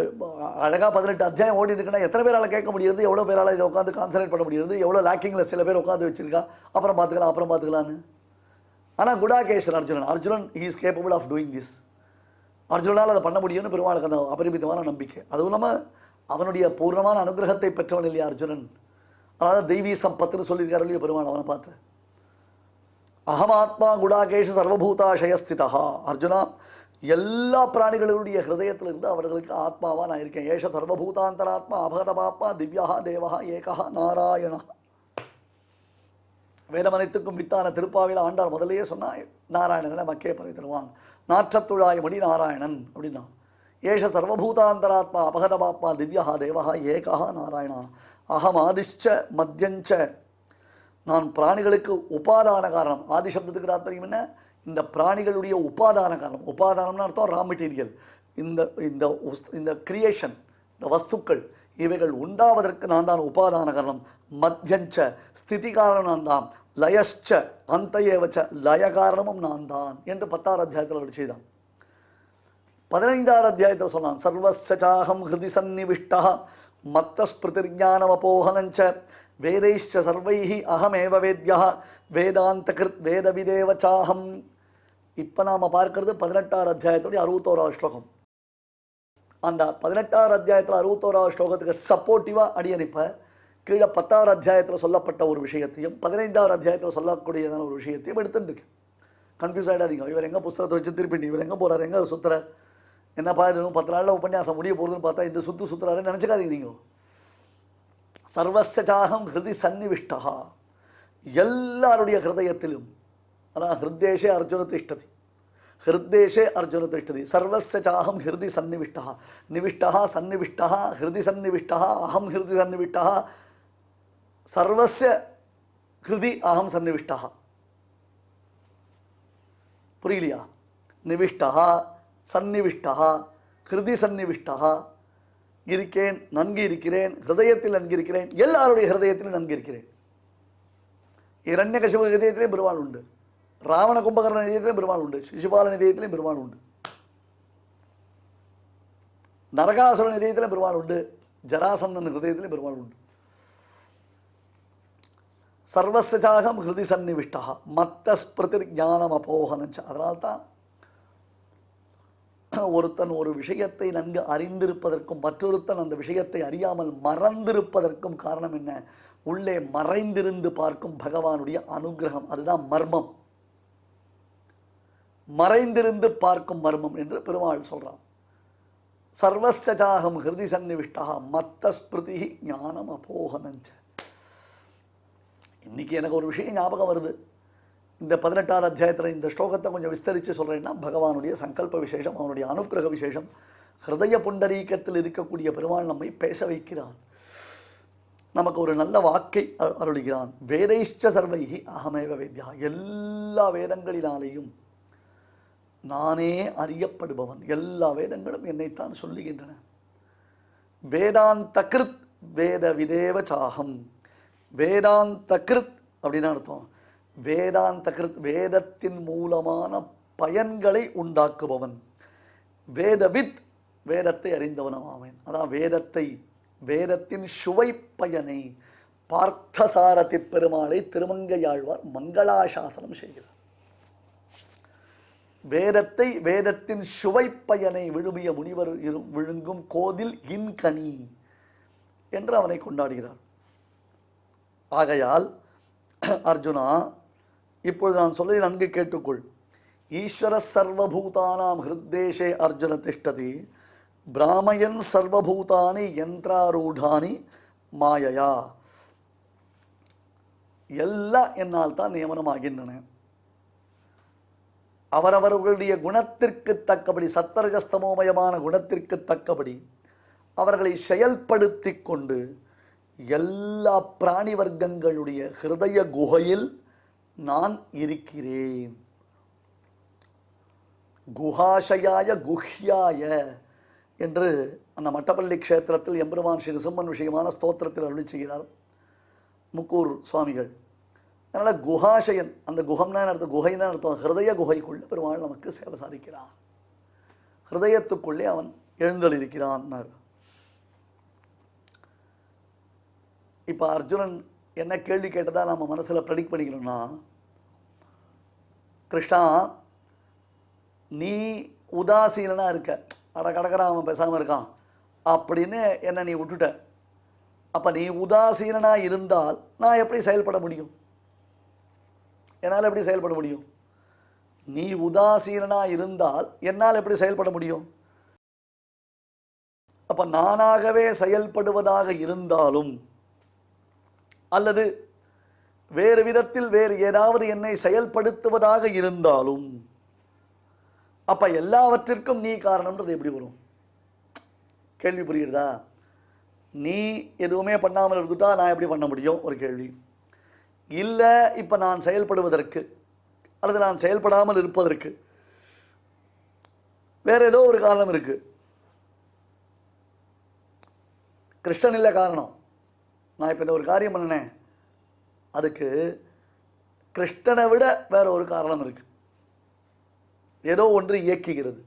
அழகாக 18 அத்தியாயம் ஓடி இருக்குன்னா எத்தனை பேரால் கேட்க முடியுது, எவ்வளோ பேரால் இதை உட்காந்து கான்சன்ட்ரேட் பண்ண முடியுது, எவ்வளோ லேக்கிங்கில் சில பேர் உட்காந்து வச்சுருக்கா, அப்புறம் பார்த்துக்கலான்னு. ஆனால் குடாகேஷன் Arjunan he is capable of doing this. அர்ஜுனால் அதை பண்ண முடியும்னு பெருமாளுக்கு அந்த அபரிமிதமான நம்பிக்கை. அதுவும் இல்லாமல் அவனுடைய பூர்ணமான அனுகிரகத்தை பெற்றவன் இல்லையா அர்ஜுனன். அதாவது தெய்வீ சம்பத்துன்னு சொல்லியிருக்காரு இல்லையா பெருமாள் அவனை பார்த்து. அகமாத்மா குடாகேஷ சர்வபூதாசயஸ்திதா. அர்ஜுனா, எல்லா பிராணிகளுடைய ஹிருதயத்தில் இருந்து அவர்களுக்கு ஆத்மாவாக நான் இருக்கேன். ஏஷ சர்வபூதாந்தராத்மா அபகரபாத்மா திவ்யா தேவா ஏகா நாராயணா. வேதமனைத்துக்கும் வித்தான திருப்பாவையில் ஆண்டாள் முதலையே சொன்னால் நாராயணனை மக்கே பறை தருவான், நாற்றத்துழாயமடி நாராயணன் அப்படின்னா. ஏஷ சர்வபூதாந்தராத்மா அபகரபாத்மா திவ்யா தேவா ஏகா நாராயணா. அகம் ஆதிஷ்ச மத்யஞ்ச. நான் பிராணிகளுக்கு உபாதான காரணம். ஆதி சப்தத்துக்கு தாத்பரியம் என்ன? இந்த பிராணிகளுடைய உபாதான காரணம். உபாதானம்னு அர்த்தம் ரா மெட்டீரியல். இந்த கிரியேஷன், இந்த வஸ்துக்கள் இவைகள் உண்டாவதற்கு நான் தான் உபாதான காரணம். மத்யஞ்ச ஸ்திதி காரணம் நான் தான். லயச்ச அந்தயேவச்ச லய காரணமும் நான் தான் என்று 10வது அத்தியாயத்தில் அவர் செய்தான். 15வது அத்தியாயத்தில் சொன்னான். சர்வசாகம் ஹிருதி சந்நிவிஷ்டா மத்தஸ்பிருதிர்ஞானமபோகனஞ்ச வேதைஷ்ச சர்வைஹி அகமேவ வேத்யா வேதாந்த கிருத் வேதவிதேவச்சாகம். இப்போ நாம் பார்க்கறது 18ஆம் அத்தியாயத்துடைய 61ஆவது ஸ்லோகம். அந்த 18ஆம் அத்தியாயத்தில் 61ஆவது ஸ்லோகத்துக்கு சப்போர்ட்டிவாக அடியன் இப்போ கீழே 10ஆவது அத்தியாயத்தில் சொல்லப்பட்ட ஒரு விஷயத்தையும் 15ஆவது அத்தியாயத்தில் சொல்லக்கூடியதான ஒரு விஷயத்தையும் எடுத்துட்டுருக்கேன். கன்ஃபியூஸ் ஆகிடாதீங்க. இவர் எங்கே புஸ்தகத்தை வச்சு திருப்பிட்டு இவர் எங்கே போகிறார், எங்கே சுற்றுறார், என்னப்பா இது 10 நாளில் உபன்யாசம் முடிய போகிறதுன்னு பார்த்தா இந்த சுற்றுறாருன்னு நினச்சிக்காதீங்க. நீங்கள் சர்வசாகம் ஹிருதி சன்னிவிஷ்டா, எல்லாருடைய ஹிருதயத்திலும், அதான் ஹிருத்தேஷே அர்ஜுன திஷ்டதி, ஹிருத்தேஷே அர்ஜுன திஷ்டதி, சர்வசாகம் ஹிருதி சன்னிவிஷ்டா, நிவிஷ்டா சன்னிவிஷ்டா, ஹிருதி சன்னிவிஷ்டா, அகம் ஹிருதி சன்னிவிஷ்டா, சர்வஸ்ய ஹிருதி அகம் சன்னிவிஷ்டா. புரியலையா? நிவிஷ்டா சன்னிவிஷ்டா ஹிருதி சன்னிவிஷ்டா, இருக்கேன், நன்கு இருக்கிறேன், ஹிருதயத்தில் நன்கு இருக்கிறேன், எல்லாருடைய ஹிருதயத்திலும் நன்கு இருக்கிறேன். இரண்யகசிபு இதயத்திலே பெருமாள் உண்டு, ராவண கும்பகர்ண இதயத்திலே பெருமாள் உண்டு, சிசுபாலன் இதயத்திலே பெருமாள் உண்டு, நரகாசுரன் இதயத்திலே பெருமாள் உண்டு, ஜராசந்தன் ஹிருதயத்திலே பெருமாள் உண்டு. சர்வசாகம் ஹிருதி சன்னிவிஷ்டா மத்த ஸ்பிருதி ஞானம் அபோகனஞ்ச. அதனால்தான் ஒருத்தன் ஒரு விஷயத்தை நன்கு அறிந்திருப்பதற்கும் மற்றொருத்தன் அந்த விஷயத்தை அறியாமல் மறந்திருப்பதற்கும் காரணம் என்ன? உள்ளே மறைந்திருந்து பார்க்கும் பகவானுடைய அனுகிரகம். அதுதான் மர்மம், மறைந்திருந்து பார்க்கும் மர்மம் என்று பெருமாள் சொல்றான். சர்வசாகம் ஹிருதி சன்னிவிஷ்டா மத்த ஸ்பிருதி ஞானம் அபோகனஞ்ச. இன்னைக்கு எனக்கு ஒரு விஷயம் ஞாபகம் வருது. இந்த 18ஆம் அத்தியாயத்தில் இந்த ஸ்லோகத்தை கொஞ்சம் விஸ்தரித்து சொல்கிறேன்னா, பகவானுடைய சங்கல்ப விசேஷம், அவனுடைய அனுக்கிரக விசேஷம். ஹிருதய புண்டரீகத்தில் இருக்கக்கூடிய பெருமாள் நம்மை பேச வைக்கிறான், நமக்கு ஒரு நல்ல வாக்கை அருளுகிறான். வேதைஷ்ட சர்வைகி அகமேவ வேத்யா, எல்லா வேதங்களினாலேயும் நானே அறியப்படுபவன், எல்லா வேதங்களும் என்னைத்தான் சொல்லுகின்றன. வேதாந்த கிருத் வேத விதேவ சாகம், வேதாந்த கிருத் அப்படின்னு அர்த்தம். வேதாந்த கிருத் வேதத்தின் மூலமான பயன்களை உண்டாக்குபவன், வேதவித் வேதத்தை அறிந்தவனமாவேன். அதான் வேதத்தை, வேதத்தின் சுவை பயனை பார்த்தசாரதி பெருமாளை திருமங்கையாழ்வார் மங்களாசாசனம் செய்கிறார். வேதத்தை, வேதத்தின் சுவை பயனை விழுமிய முனிவர் விழுங்கும் கோதில் இன்கனி என்று அவனை கொண்டாடுகிறார். ஆகையால் அர்ஜுனா, இப்பொழுது நான் சொல்வதை நன்கு கேட்டுக்கொள். ஈஸ்வர சர்வபூதானாம் ஹிருத்தேஷே அர்ஜுன திஷ்டதி, பிராமயன் சர்வபூதானி யந்திராரூடானி மாயையா. எல்லாம் என்னால் தான் நியமனமாகின்றன. அவரவர்களுடைய குணத்திற்கு தக்கபடி, சத்தரஜஸ்தமோமயமான குணத்திற்கு தக்கபடி அவர்களை செயல்படுத்தி கொண்டு எல்லா பிராணி வர்க்கங்களுடைய ஹிருதய குகையில் நான் இருக்கிறேன். குஹாஷயாய குஹ்யாய என்று அந்த மட்டப்பள்ளி க்ஷேத்திரத்தில் எம்பெருமான் ஸ்ரீ நிருசிம்மன் விஷயமான ஸ்தோத்திரத்தில் அருளி செய்கிறார் முக்கூர் சுவாமிகள். அதனால் குஹாஷயன், அந்த குஹம்னா அர்த்தம், குகைன்னு அர்த்தம், ஹிருதய குகைக்குள்ளே பெருமாள் நமக்கு சேவை சாதிக்கிறான், ஹிருதயத்துக்குள்ளே அவன் எழுந்தளிருக்கிறான்னார். இப்போ அர்ஜுனன் என்ன கேள்வி கேட்டதாக நம்ம மனசில் ப்ரெடிக்ட் பண்ணிக்கணும்னா, கிருஷ்ணா நீ உதாசீனனாக இருக்க, அட கடற்கரை அவன் பேசாமல் இருக்கான் அப்படின்னு என்னை நீ விட்டுட்ட. அப்போ நீ உதாசீனனாக இருந்தால் நான் எப்படி செயல்பட முடியும்? என்னால் எப்படி செயல்பட முடியும்? நீ உதாசீனனாக இருந்தால் என்னால் எப்படி செயல்பட முடியும்? அப்போ நானாகவே செயல்படுவதாக இருந்தாலும் அல்லது வேறு விதத்தில் வேறு ஏதாவது என்னை செயல்படுத்துவதாக இருந்தாலும் அப்போ எல்லாவற்றிற்கும் நீ காரணம்ன்றது எப்படி வரும்? கேள்வி புரியுறதா? நீ எதுவுமே பண்ணாமல் இருந்துட்டா நான் எப்படி பண்ண முடியும்? ஒரு கேள்வி. இல்லை, இப்போ நான் செயல்படுவதற்கு அல்லது நான் செயல்படாமல் இருப்பதற்கு வேறு ஏதோ ஒரு காரணம் இருக்குது. கிருஷ்ணன் இல்லை காரணம். நான் இப்போ இந்த ஒரு காரியம் பண்ணினேன், அதுக்கு கிருஷ்ணனை விட வேற ஒரு காரணம் இருக்குது. ஏதோ ஒன்று இயக்குகிறது,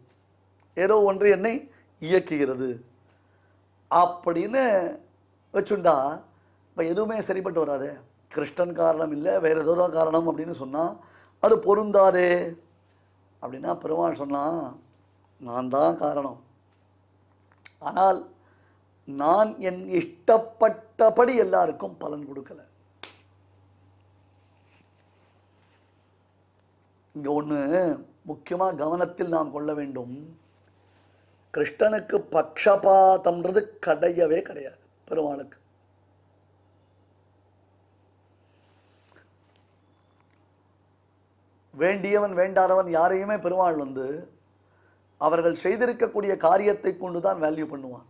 ஏதோ ஒன்று என்னை இயக்குகிறது அப்படின்னு வச்சுண்டா இப்போ எதுவுமே சரிப்பட்டு வராது. கிருஷ்ணன் காரணம் இல்லை, வேறு ஏதோ காரணம் அப்படின்னு சொன்னால் அது பொருந்தாதே அப்படின்னா பெருமாள் சொன்னான், நான் தான் காரணம், ஆனால் நான் என் இஷ்டப்பட்டபடி எல்லாருக்கும் பலன் கொடுக்கல. இங்க ஒன்று முக்கியமாக கவனத்தில் நாம் கொள்ள வேண்டும். கிருஷ்ணனுக்கு பக்ஷபாதம்ன்றது கிடையவே கிடையாது. பெருமாளுக்கு வேண்டியவன் வேண்டாதவன் யாரையுமே பெருமாள் அவர்கள் செய்திருக்கக்கூடிய காரியத்தை கொண்டு தான் வேல்யூ பண்ணுவான்.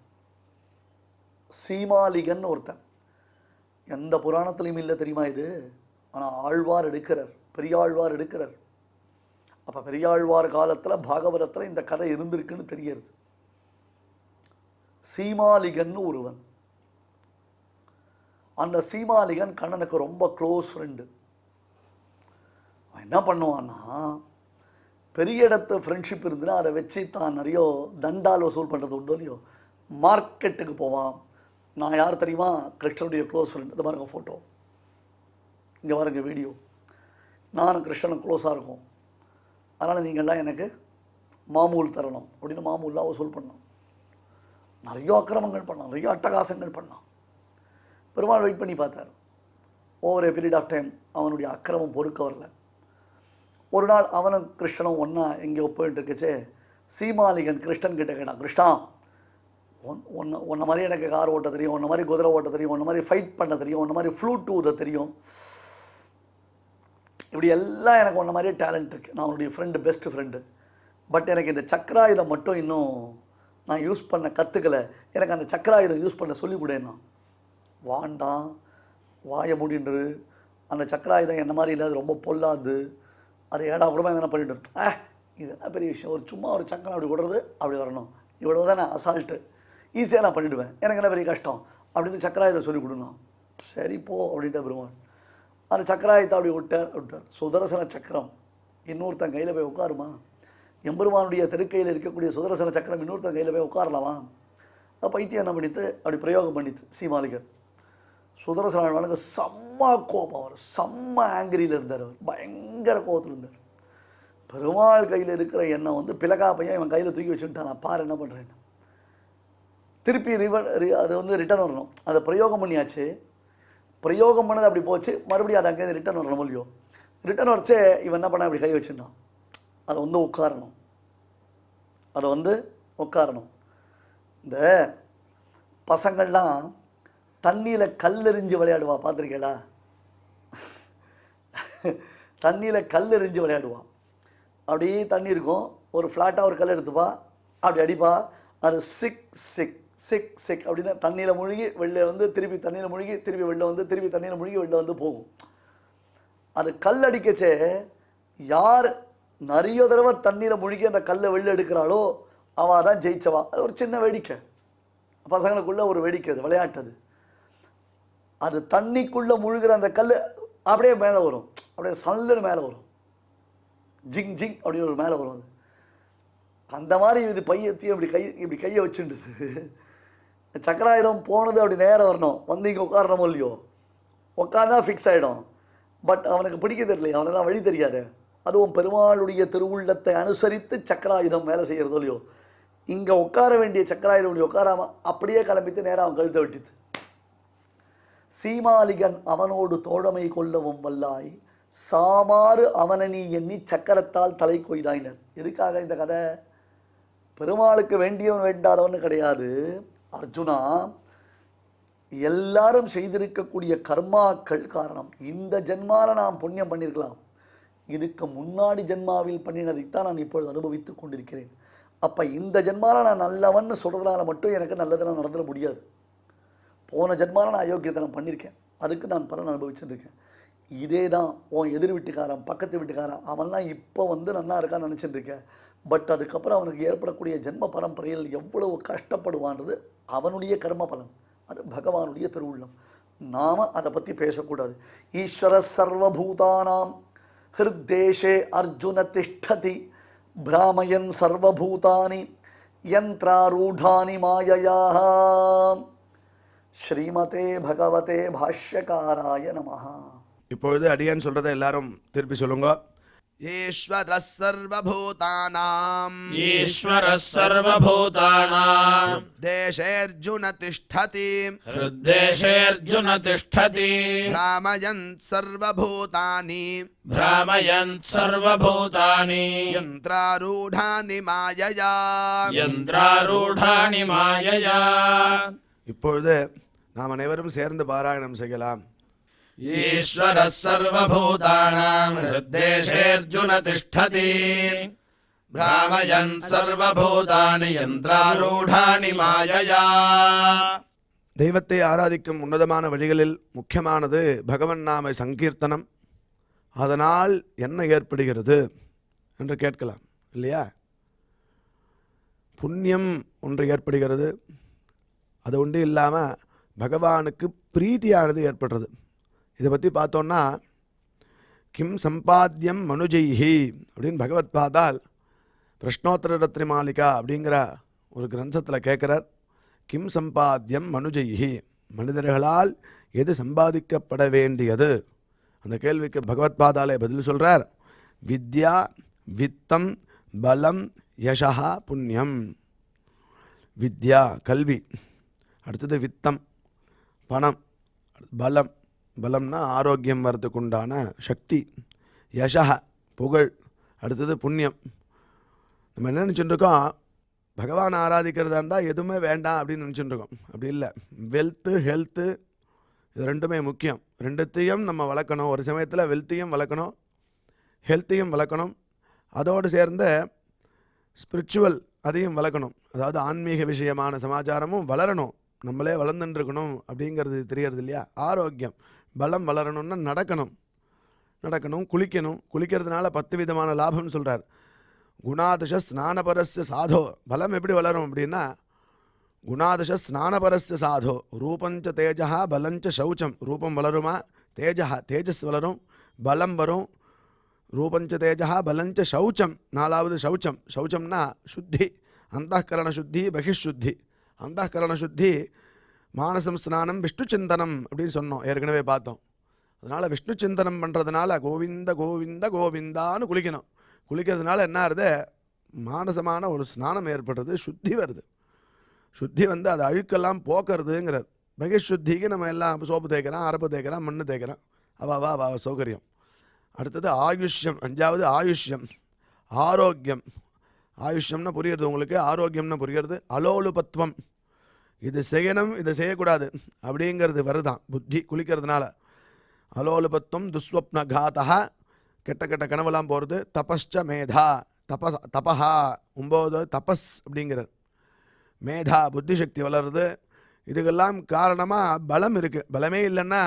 சீமாலிகன் ஒருத்தன், எந்த புராணத்திலையும் இல்லை தெரியுமா இது? ஆனால் ஆழ்வார் எடுக்கிறார், பெரியாழ்வார் எடுக்கிறார். அப்போ பெரியாழ்வார் காலத்தில் பாகவதத்தில் இந்த கதை இருந்திருக்குன்னு தெரியுது. சீமாலிகன் ஒருவன், அந்த சீமாலிகன் கண்ணனுக்கு ரொம்ப க்ளோஸ் ஃப்ரெண்டு. அவன் என்ன பண்ணுவான்னா, பெரிய இடத்து ஃப்ரெண்ட்ஷிப் இருந்துன்னா அதை வச்சு தான் நிறைய தண்டால் வசூல் பண்ணுறது உண்டு இல்லையோ, மார்க்கெட்டுக்கு போவான். நான் யார் தெரியுமா? கிருஷ்ணனுடைய க்ளோஸ் ஃப்ரெண்ட். இது பாருங்க ஃபோட்டோ, இங்கே பாருங்க வீடியோ. நானும் கிருஷ்ணனும் க்ளோஸாக இருக்கும், அதனால் நீங்கள்லாம் எனக்கு மாமூல் தரணும் அப்படின்னு மாமூலாக வசூல் பண்ணோம். நிறைய அக்கிரமங்கள் பண்ணான், நிறைய அட்டகாசங்கள் பண்ணான். பெருமாள் வெயிட் பண்ணி பார்த்தார். Over a period of time அவனுடைய அக்கிரமம் பொறுக்க வரல. ஒரு நாள் அவனும் கிருஷ்ணனும் ஒன்றா எங்கேயோ போயிட்டு இருக்குச்சே, சீமாலிகன் கிருஷ்ணன் கிட்ட கேட்டான், கிருஷ்ணா உன்ன மாதிரி எனக்கு கார் ஓட்ட தெரியும், உன்ன மாதிரி குதிரை ஓட்ட தெரியும், உன்ன மாதிரி ஃபைட் பண்ண தெரியும், உன்ன மாதிரி ஃப்ளூட் ஊத தெரியும், இப்படி எல்லாம் எனக்கு உன்ன மாதிரியே டேலண்ட் இருக்குது. நான் உன்னுடைய ஃப்ரெண்டு, பெஸ்ட்டு ஃப்ரெண்டு. பட் எனக்கு இந்த சக்கராயுதம் மட்டும் இன்னும் நான் யூஸ் பண்ண கற்றுக்கலை. எனக்கு அந்த சக்கராயுதம் யூஸ் பண்ண சொல்லிக் கொடுன்னா. வாண்டாம், வாய முடின்று, அந்த சக்கராயுதம் என்ன மாதிரி இல்லை, அது ரொம்ப பொல்லாது, அது ஏடா கூடமா எதனா பண்ணிட்டு இது என்ன பெரிய விஷயம், ஒரு சும்மா ஒரு சக்கரம் அப்படி விடுறது அப்படி வரணும், இவ்வளோ தான் நான் அசால்ட்டு, ஈஸியாக நான் பண்ணிவிடுவேன், எனக்கு என்ன பெரிய கஷ்டம் அப்படின்னு சக்கராயுதம் சொல்லி கொடுணும். சரி போ அப்படின்ட்டு பெருமாள் அந்த சக்கராயத்தை அப்படி விட்டார். சுதர்சன சக்கரம் இன்னொருத்தன் கையில் போய் உட்காருமா? எம்பெருமானுடைய திருக்கையில் இருக்கக்கூடிய சுதர்சன சக்கரம் இன்னொருத்தன் கையில் போய் உட்காரலாமா? பைத்தியம் என்ன பண்ணித்து அப்படி பிரயோகம் பண்ணித்து சீமாலிகன். சுதர்சனனுக்கு செம்ம கோபம், அவர் செம்ம ஆங்கிரியில் இருந்தார், அவர் பயங்கர கோபத்தில் இருந்தார். பெருமாள் கையில் இருக்கிற எண்ணெய் பிளகா பையன் இவன் கையில் தூக்கி வச்சுட்டான், நான் பாரு என்ன பண்ணுறேன்னு. திருப்பி அது ரிட்டர்ன் வரணும். அதை பிரயோகம் பண்ணியாச்சு, பிரயோகம் பண்ணது அப்படி போச்சு, மறுபடியும் அது அங்கேருந்து ரிட்டர்ன் வரணும் இல்லையோ. ரிட்டர்ன் வச்சே இவன் என்ன பண்ண அப்படி கை வச்சுட்டான். அதை உட்காரணும், அதை உட்காரணும். இந்த பசங்கள்லாம் தண்ணியில் கல்லெறிஞ்சு விளையாடுவா, பார்த்துருக்கேடா? தண்ணியில் கல்லெறிஞ்சு விளையாடுவான். அப்படியே தண்ணி இருக்கும், ஒரு ஃப்ளாட்டாக ஒரு கல் எடுத்துப்பா, அப்படி அடிப்பா, அது சிக் சிக் சிக் சிக் அப்படின்னா தண்ணியில் முழுகி வெளில திருப்பி தண்ணியில் முழுகி திருப்பி வெளில திருப்பி தண்ணியில் முழுகி வெளில போகும். அது கல் அடிக்கச்சே யார் நிறைய தடவை தண்ணியில் முழுகி அந்த கல்லை வெளில எடுக்கிறாளோ அவள் தான் ஜெயிச்சவா. அது ஒரு சின்ன வேடிக்கை, பசங்களுக்குள்ள ஒரு வேடிக்கை, அது விளையாட்டு. அது தண்ணிக்குள்ளே முழுகிற அந்த கல் அப்படியே மேலே வரும், அப்படியே சல்லுன்னு மேலே வரும், ஜிங் ஜிங் அப்படின்னு ஒரு மேலே வரும். அது அந்த மாதிரி இது பையத்தையும் இப்படி கையை வச்சுட்டுது. சக்கராயுதம் போனது அப்படி நேரம் வரணும், இங்கே உட்காரணுமோ இல்லையோ, உட்காந்தா ஃபிக்ஸ் ஆகிடும். பட் அவனுக்கு பிடிக்க தெரியலையே, அவனுக்கு தான் வழி தெரியாது. அதுவும் பெருமாளுடைய திருவுள்ளத்தை அனுசரித்து சக்கராயுதம் வேலை செய்கிறதோ இல்லையோ, இங்கே உட்கார வேண்டிய சக்கராயுதம் இப்படி உட்காராமல் அப்படியே கிளம்பித்து நேரம் அவன் கழுத்தை வெட்டித்து. சீமாலிகன் அவனோடு தோழமை கொள்ளவும் வல்லாய், சாமாறு அவனி எண்ணி சக்கரத்தால் தலை கொய்தாயினர். எதுக்காக இந்த கதை? பெருமாளுக்கு வேண்டியவன் வேண்டாதவன் கிடையாது. அர்ஜுனா, எல்லாரும் செய்திருக்கக்கூடிய கர்மாக்கள் காரணம். இந்த ஜென்மாவில் நான் புண்ணியம் பண்ணியிருக்கலாம், இதுக்கு முன்னாடி ஜென்மாவில் பண்ணினதைத்தான் நான் இப்பொழுது அனுபவித்து கொண்டிருக்கிறேன். அப்போ இந்த ஜென்மாவில் நான் நல்லவன்னு சொல்கிறதுனால மட்டும் எனக்கு நல்லதெல்லாம் நடந்துட முடியாது. போன ஜென்மாவில் நான் அயோக்கியத்தனம் பண்ணியிருக்கேன், அதுக்கு நான் பலன் அனுபவிச்சுருக்கேன். இதே தான் உன் எதிர் வீட்டுக்காரன், பக்கத்து வீட்டுக்காரன், அவன்லாம் இப்போ நல்லா இருக்கான்னு நினச்சிட்டு இருக்கேன். பட் அதுக்கப்புறம் அவனுக்கு ஏற்படக்கூடிய ஜென்ம பரம்பரையில் எவ்வளவு கஷ்டப்படுவான்றது அவனுடைய கர்ம பலன், அது பகவானுடைய திருவுள்ளம். நாம் அதை பற்றி பேசக்கூடாது. ஈஸ்வர சர்வபூதானாம் ஹிருத்தேஷே அர்ஜுன திஷ்டதி பிராமயன் சர்வபூதானி யந்த்ராரூடானி மாயயா. ஸ்ரீமதே பகவதே பாஷ்யகாராய நமஹ. இப்பொழுது அடியான் சொல்கிறத எல்லாரும் திருப்பி சொல்லுங்க. ஈஸ்வரः சர்வபூதானாம் ईश्वरः सर्वभूतानां தேசேர்ஜுன திஷ்டதி हृद्देशेऽर्जुन तिष्ठति ராமயன் சர்வபூதானி भ्रामयन् सर्वभूतानि யந்த்ராரூடானி மாயயா. यन्त्रारूढानि मायया. இப்பொழுது நாம் அனைவரும் சேர்ந்து பாராயணம் செய்யலாம். ईश्वरः सर्वभूतानां हृद्देशेऽर्जुन तिष्ठति भ्रामयन् सर्वभूतानि यन्त्रारूढानि मायया. தெய்வத்தை ஆராதிக்கும் உன்னதமான வழிகளில் முக்கியமானது பகவன் நாம சங்கீர்த்தனம். அதனால் என்ன ஏற்படுகிறது என்று கேட்கலாம் இல்லையா? புண்ணியம் ஒன்று ஏற்படுகிறது. அது ஒன்று இல்லாமல் பகவானுக்கு பிரீத்தியானது ஏற்படுறது. இதை பற்றி பார்த்தோன்னா கிம் சம்பாத்தியம் மனுஜைஹி அப்படின்னு பகவத் பாதால் பிரஷ்னோத்தர ரத்ன மாளிகா அப்படிங்கிற ஒரு கிரந்தத்தில் கேட்குறார். கிம் சம்பாத்தியம் மனுஜைஹி, மனிதர்களால் எது சம்பாதிக்கப்பட வேண்டியது? அந்த கேள்விக்கு பகவத் பாதாலே பதில் சொல்கிறார். வித்யா, வித்தம், பலம், யசா, புண்ணியம். வித்யா கல்வி, அடுத்தது வித்தம் பணம், பலம் பலம்னா ஆரோக்கியம் வர்றதுக்கு உண்டான சக்தி, யசா புகழ், அடுத்தது புண்ணியம். நம்ம என்ன நினச்சிட்டுருக்கோம், பகவான் ஆராதிக்கிறதா இருந்தால் எதுவுமே வேண்டாம் அப்படின்னு நினச்சிட்டுருக்கோம். அப்படி இல்லை. வெல்த்து ஹெல்த்து இது ரெண்டுமே முக்கியம். ரெண்டுத்தையும் நம்ம வளர்க்கணும். ஒரு சமயத்தில் வெல்த்தையும் வளர்க்கணும், ஹெல்த்தையும் வளர்க்கணும். அதோடு சேர்ந்த ஸ்பிரிச்சுவல் அதையும் வளர்க்கணும். அதாவது ஆன்மீக விஷயமான சமாச்சாரமும் வளரணும். நம்மளே வளர்ந்துட்டுருக்கணும் அப்படிங்கிறது தெரியறது இல்லையா? ஆரோக்கியம், பலம் வளரணும்னா நடக்கணும், குளிக்கணும். குளிக்கிறதுனால 10 விதமான லாபம்னு சொல்கிறார். குணாதச ஸ்நானபரஸ்ய சாதோ. பலம் எப்படி வளரும் அப்படின்னா, குணாதச ஸ்நானபரஸ்ய சாதோ ரூபஞ்ச தேஜா பலஞ்ச சௌச்சம். ரூபம் வளருமா? தேஜஸ் வளரும், பலம் வரும். ரூபஞ்ச தேஜா பலஞ்ச சௌச்சம். 4வது சௌச்சம். சௌச்சம்னா சுத்தி, அந்தःகரண சுத்தி, பகிஷுத்தி. அந்தःகரண சுத்தி மானசம் ஸ்நானம் விஷ்ணு சிந்தனம் அப்படின்னு சொன்னோம், ஏற்கனவே பார்த்தோம். அதனால் விஷ்ணு சிந்தனம் பண்ணுறதுனால கோவிந்த கோவிந்த கோவிந்தான்னு குளிக்கணும். குளிக்கிறதுனால என்ன ஆகுது? மானசமான ஒரு ஸ்நானம் ஏற்படுறது, சுத்தி வருது. சுத்தி வந்து அது அழுக்கெல்லாம் போக்குறதுங்கிறார். பகிஷுத்திக்கு நம்ம எல்லாம் சோப்பு தேய்க்கிறோம், அரப்பு தேய்க்கிறோம், மண்ணு தேய்க்கிறோம். அவ சௌகரியம். அடுத்தது ஆயுஷ்யம். 5வது ஆயுஷ்யம், ஆரோக்கியம். ஆயுஷ்யம்னா புரியுறது உங்களுக்கு, ஆரோக்கியம்னா புரியுறது. அலோலுபத்துவம், இது செய்யணும் இது செய்யக்கூடாது அப்படிங்கிறது வருதான் புத்தி குளிக்கிறதுனால. அலோலுபத்துவம், துஸ்வப்ன காதா, கெட்ட கெட்ட கனவெல்லாம் போகிறது. தபஸ்ச மேதா, தபஹா 9 தபஸ் அப்படிங்கிறார். மேதா புத்தி சக்தி வளருது. இதுக்கெல்லாம் காரணமாக பலம் இருக்குது. பலமே இல்லைன்னா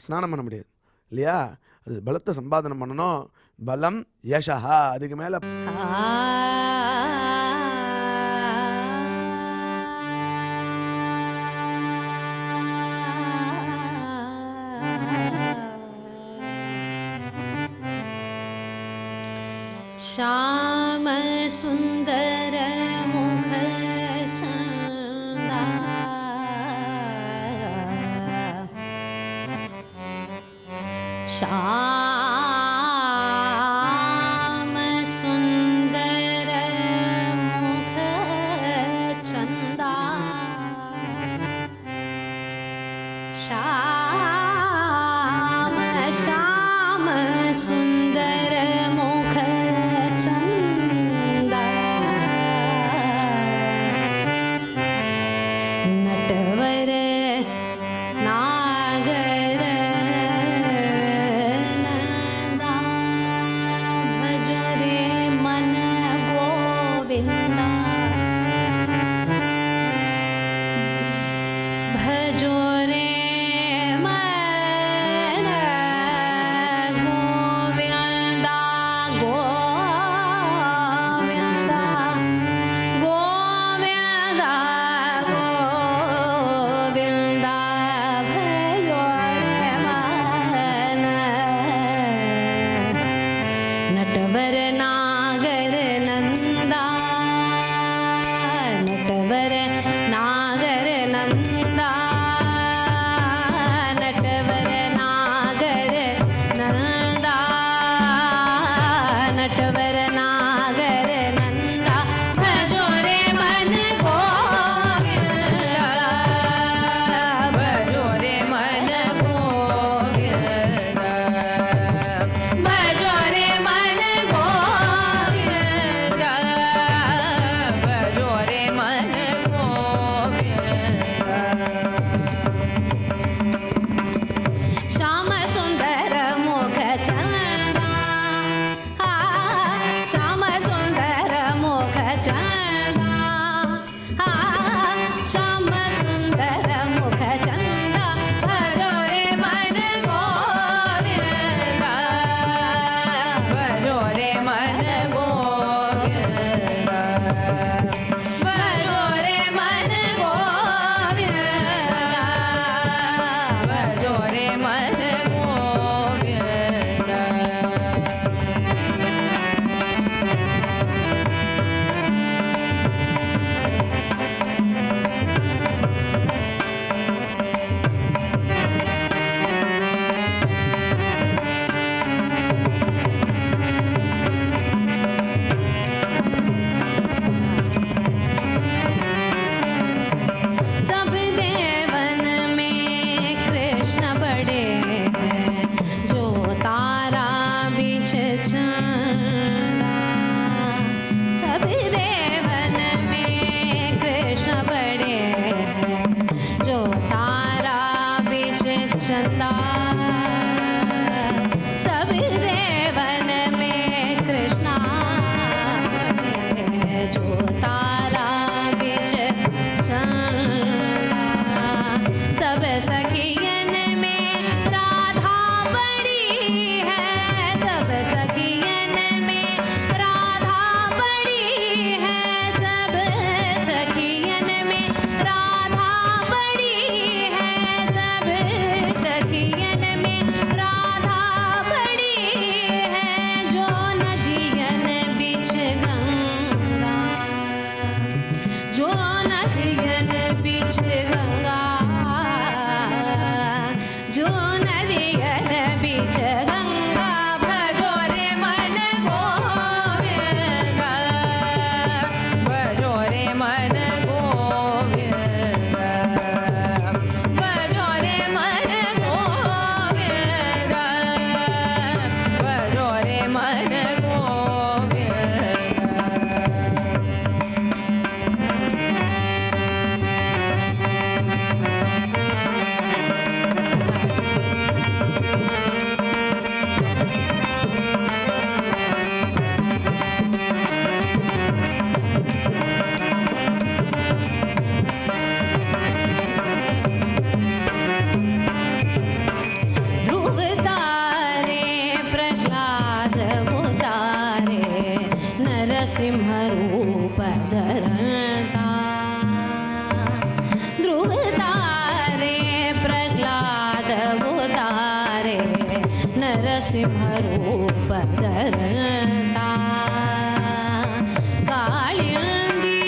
ஸ்நானம் பண்ண முடியாது இல்லையா? அது பலத்தை சம்பாதனம் பண்ணணும். பலம் யசா, அதுக்கு மேலே श्याम सुंदर मुख चंदा, श्याम सुंदर मुख चंदा, श्याम श्याम सुंदर मुख चंदा, नटवर नागर नंदा, भजो रे मन गोविंदा, भजो रे मन गोविंदा, नरसिंह रूप धरता ध्रुव तारे प्रह्लाद उदारे नरसिंह रूप धरता कालिंदी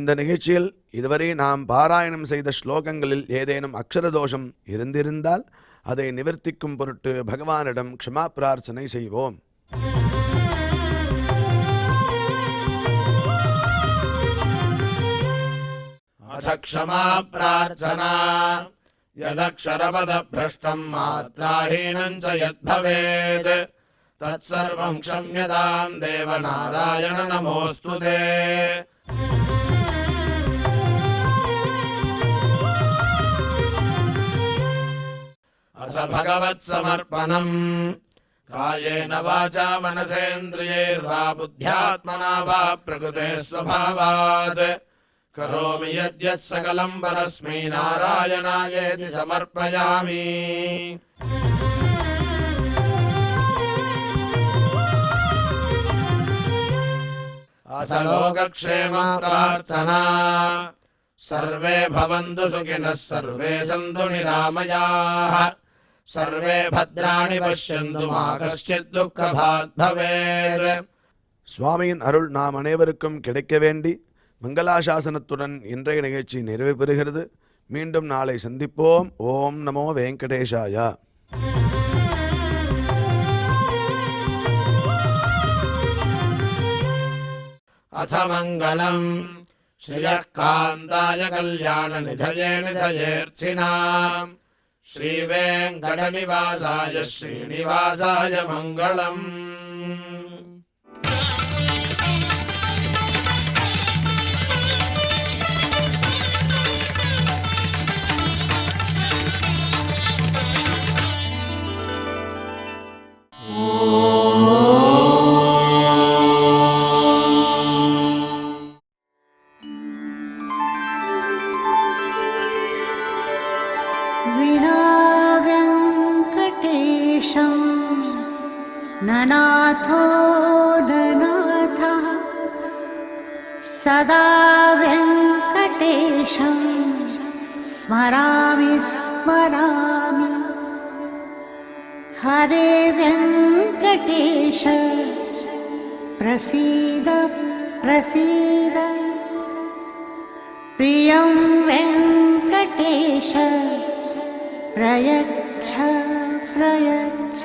இந்த நிகழ்ச்சியில் இதுவரை நாம் பாராயணம் செய்த ஸ்லோகங்களில் ஏதேனும் அக்ஷர தோஷம் இருந்திருந்தால் அதை நிவர்த்திக்கும் பொருட்டு பகவானிடம் க்ஷமா பிரார்த்தனை செய்வோம். अथ क्षमा प्रार्थना यदक्षरपदभ्रष्टं मात्राहीनं च यद्भवेत् तत्सर्वं क्षम्यतां देव नारायण नमोऽस्तु ते। अथ भगवत्समर्पणम् कायेन वाचा मनसेन्द्रियैर्वा बुद्ध्यात्मना वा प्रकृते स्वभावात् करोमि यद्यत् सकलं परस्मै नारायणायेति समर्पयामि। अथ लोकक्षेम प्रार्थना सर्वे भवन्तु सुखिनः सर्वे सन्तु निरामयाः सर्वे भद्राणि पश्यन्तु मा कश्चित् दुःखभाग् भवेत्. சுவாமியின் அருள் நாம் அனைவருக்கும் கிடைக்க வேண்டி மங்களாசாசனத்துடன் இன்றைய நிகழ்ச்சி நிறைவு பெறுகிறது. மீண்டும் நாளை சந்திப்போம். ஓம் நமோ வெங்கடேஷாய. अथ मङ्गलम् श्रियः कान्ताय कल्याणनिधये निधयेऽर्थिनाम् श्रीवेङ्कटनिवासाय श्रीनिवासाय मङ्गलम्. विनाव्यङ्कटेशं ननाथो ननाथः सदा व्यङ्कटेशं स्मरामि स्मरामि हरे व्यङ्कटेश प्रसीद प्रसीद प्रियं वेङ्कटेश प्रयच्छ प्रयच्छ।